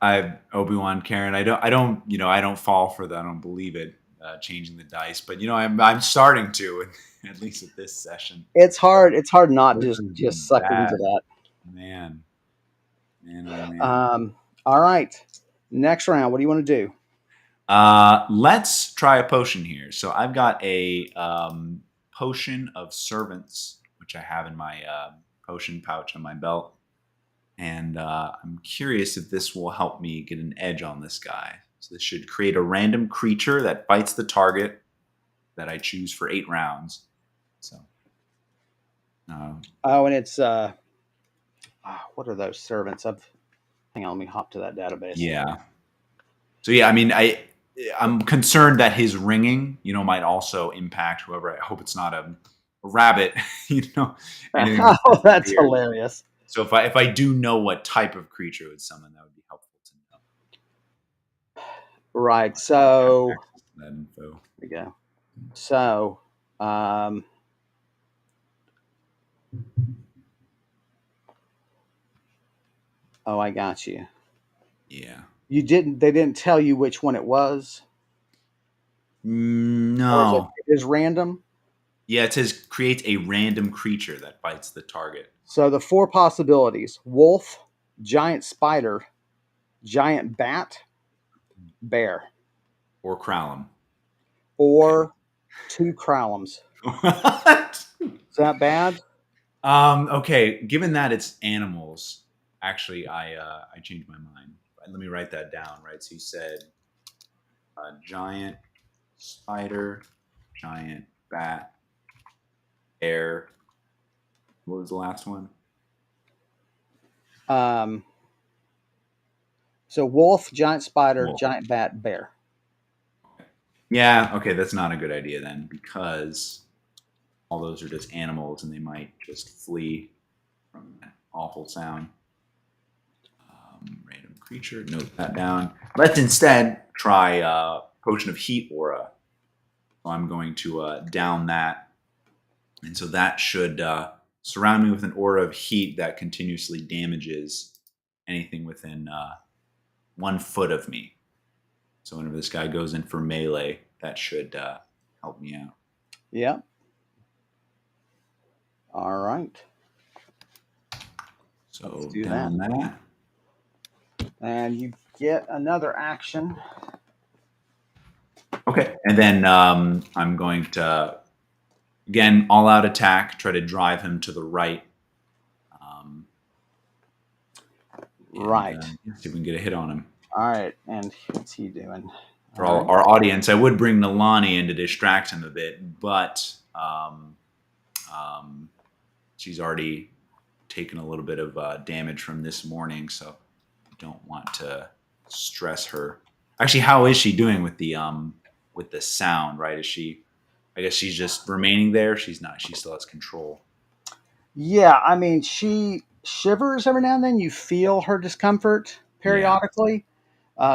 I Obi-Wan Karen. I don't fall for that. I don't believe it. Changing the dice, but I'm starting to, at least at this session. It's hard. It's hard not This just has just been suck into bad, that. man. Man, oh man. Um, all right. Next round. What do you want to do? Let's try a potion here. So I've got a potion of servants, which I have in my potion pouch on my belt. And I'm curious if this will help me get an edge on this guy. So this should create a random creature that fights the target that I choose for 8 rounds. So, Oh, and it's what are those servants? Hang on. Let me hop to that database. yeah. So yeah, I mean, I'm concerned that his ringing, might also impact whoever. I hope it's not a rabbit, anything Oh, that's that's weird. hilarious. So if I do know what type of creature it would summon, that would be helpful to know. Right. I have So access to that info. here we go. So, um, oh, I got you. Yeah. You didn't. They didn't tell you which one it was, or is it? No. It is random. Yeah, it says create a random creature that fights the target. So the four possibilities: wolf, giant spider, giant bat, bear, Or Kralum. Okay. or two Kralums. What? Is that bad? Okay. Given that it's animals, actually, I changed my mind. Let me write that down. Right. So you said giant spider, giant bat, bear. What was the last one? Um, so wolf, giant spider, Wolf. giant bat, bear. Yeah. Okay. That's not a good idea then, because all those are just animals and they might just flee from that awful sound. Random creature. Note that down. Let's instead try potion of heat aura. So I'm going to down that, and so that should surround me with an aura of heat that continuously damages anything within 1 foot of me. So whenever this guy goes in for melee, that should help me out. Yeah. All right. So Let's do down that. And you get another action. Okay, and then I'm going to again all out attack, try to drive him to the right. Right. See if we can get a hit on him. All right. And what's he doing? For all our audience, I would bring Nalani in to distract him a bit, but she's already taken a little bit of damage from this morning, so I don't want to stress her. Actually, how is she doing with the sound? Right? Is she? I guess she's just remaining there. She's not. She still has control. Yeah. I mean, she shivers every now and then. You feel her discomfort periodically.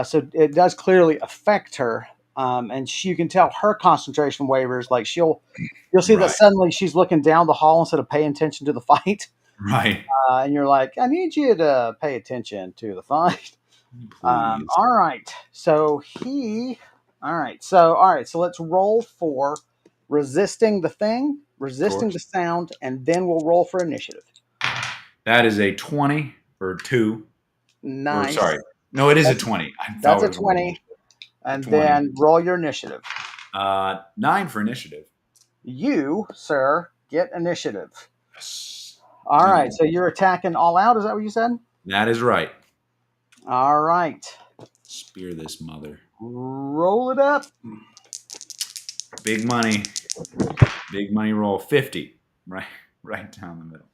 So it does clearly affect her. And you can tell her concentration wavers. Like you'll see that Right. suddenly she's looking down the hall instead of paying attention to the fight. Right. And you're like, I need you to pay attention to the fight. Please. All right. So all right. So let's roll for resisting the thing, resisting the sound, and then we'll roll for initiative. That is a 20 or 2. Or Nice. sorry. No, it is a 20. I thought That's it a was 20. And 20. then roll your initiative. 9 for initiative. You, sir, get initiative. Yes. All right. So you're attacking all out. Is that what you said? That is right. All right. Spear this mother. Roll it up. Big money. Big money roll. 50. Right down the middle.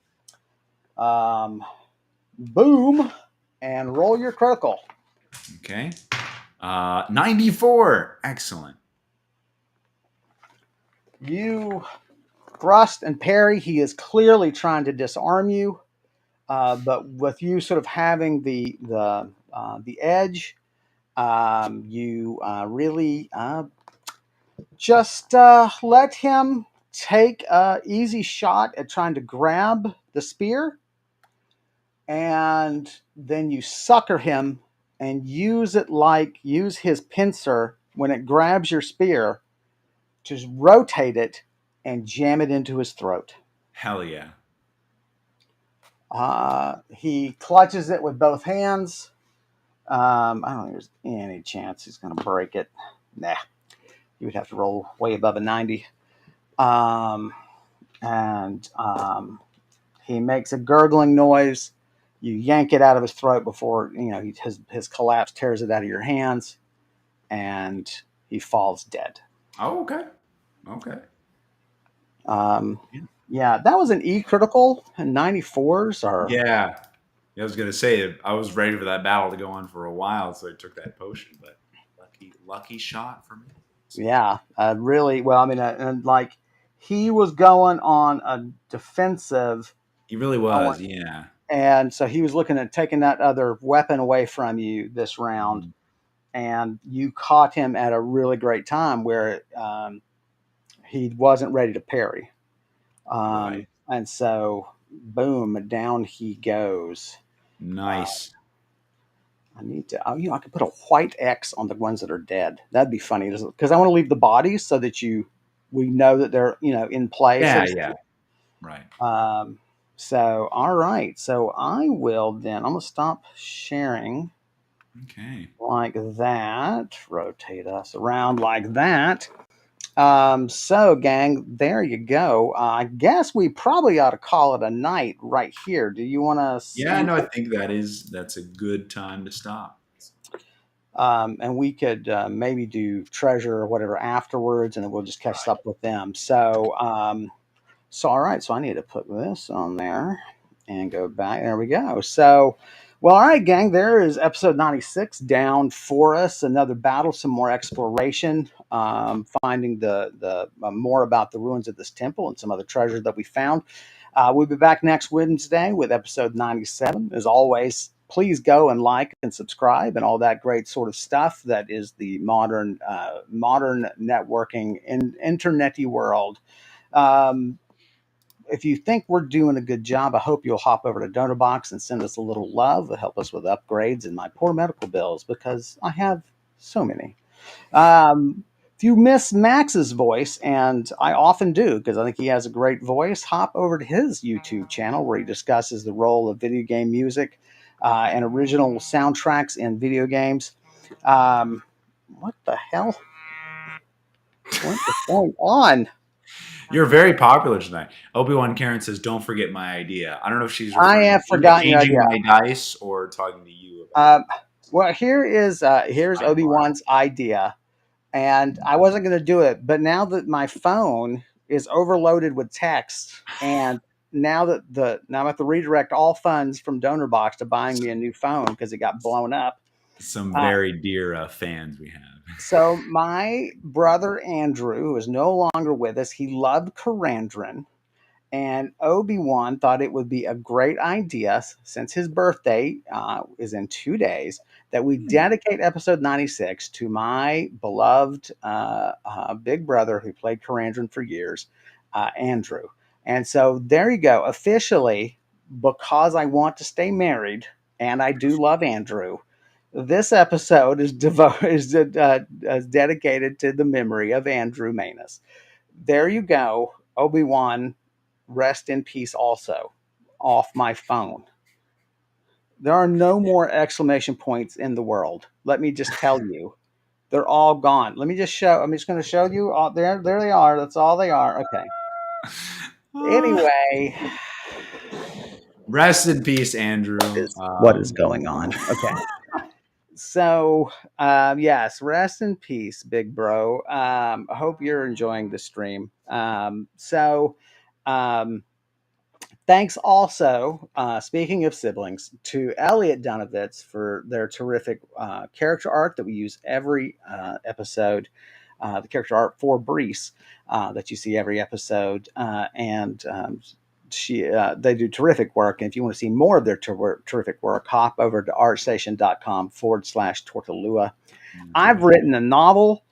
Boom. And roll your critical. Okay. 94. Excellent. You thrust and parry. He is clearly trying to disarm you, but with you sort of having the edge, you really just let him take an easy shot at trying to grab the spear, and then you sucker him and use his pincer when it grabs your spear to rotate it and jam it into his throat. Hell yeah. He clutches it with both hands. I don't think there's any chance he's going to break it. Nah, he would have to roll way above a 90. And he makes a gurgling noise. You yank it out of his throat before his collapse tears it out of your hands, and he falls dead. Oh, okay. Okay. Yeah, that was an E critical, and 94s are. Yeah. I was gonna say I was ready for that battle to go on for a while, so I took that potion. But lucky shot for me. Yeah, really well. I mean, and like he was going on a defensive. He really was. Yeah. And so he was looking at taking that other weapon away from you this round, and you caught him at a really great time where he wasn't ready to parry. Right. And so, boom, down he goes. Nice. I need to, I could put a white X on the ones that are dead. That'd be funny because I want to leave the bodies so that we know that they're, in play. Yeah, yeah. Right. So, all right. So I will then, I'm going to stop sharing Okay. like that, rotate us around like that. So, gang, there you go. I guess we probably ought to call it a night right here. Do you want to Yeah, see? no, I think that's a good time to stop. And we could maybe do treasure or whatever afterwards, and then we'll just catch up with them. So, all right. So I need to put this on there and go back. There we go. So, well, all right, gang. There is episode 96 down for us. Another battle, some more exploration, finding the more about the ruins of this temple and some other treasures that we found. We'll be back next Wednesday with episode 97. As always, please go and like and subscribe and all that great sort of stuff that is the modern networking in internety world. Um, if you think we're doing a good job, I hope you'll hop over to DonorBox and send us a little love to help us with upgrades and my poor medical bills because I have so many. If you miss Max's voice, and I often do because I think he has a great voice, hop over to his YouTube channel where he discusses the role of video game music and original soundtracks in video games. Um, what the hell? What is going on? You're very popular tonight. Obi-Wan Karen says, "Don't forget my idea." I don't know if she's I referring to have me forgotten your changing idea. my dice or talking to you about Um, well, here's Obi sidebar. Wan's idea, and I wasn't going to do it, but now that my phone is overloaded with text, and now I have to redirect all funds from DonorBox to buying me a new phone because it got blown up. Some Uh, very dear fans we have. so my brother Andrew, who is no longer with us, he loved Karandrin. And Obi-Wan thought it would be a great idea, since his birthday is in 2 days, that we dedicate episode 96 to my beloved big brother who played Karandrin for years, Andrew. And so there you go. Officially, because I want to stay married and I do love Andrew, this episode is dedicated to the memory of Andrew Manus. There you go. Obi-Wan, rest in peace also, off my phone. There are no more exclamation points in the world. Let me just tell you. They're all gone. Let me just show. I'm just going to show you. All, there they are. That's all they are. Okay. Ah, Anyway, rest in peace, what Andrew. is what is going on? Okay. So, yes, rest in peace, big bro. I hope you're enjoying the stream. Um, Thanks also, speaking of siblings, to Elliot Donovitz for their terrific character art that we use every episode. The character art for Brise that you see every episode, and they do terrific work. And if you want to see more of their terrific work, hop over to artstation.com/Tortolua. That's I've right. written a novel.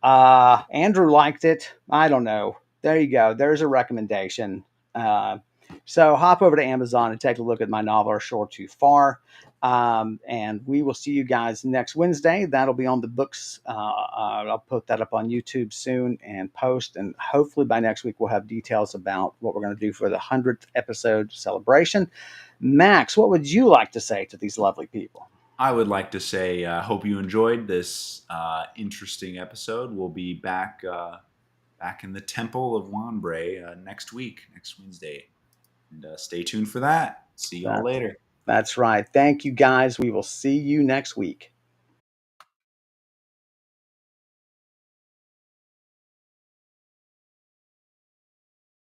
Andrew liked it. I don't know. There you go. There's a recommendation. Uh, so hop over to Amazon and take a look at my novel, A Shore Too Far. And we will see you guys next Wednesday. That'll be on the books. I'll put that up on YouTube soon and post. And hopefully by next week, we'll have details about what we're going to do for the 100th episode celebration. Max, what would you like to say to these lovely people? I would like to say, hope you enjoyed this interesting episode. We'll be back in the Temple of Wanbray next week, next Wednesday, and stay tuned for that. See y'all That's later. That's right. Thank you, guys. We will see you next week.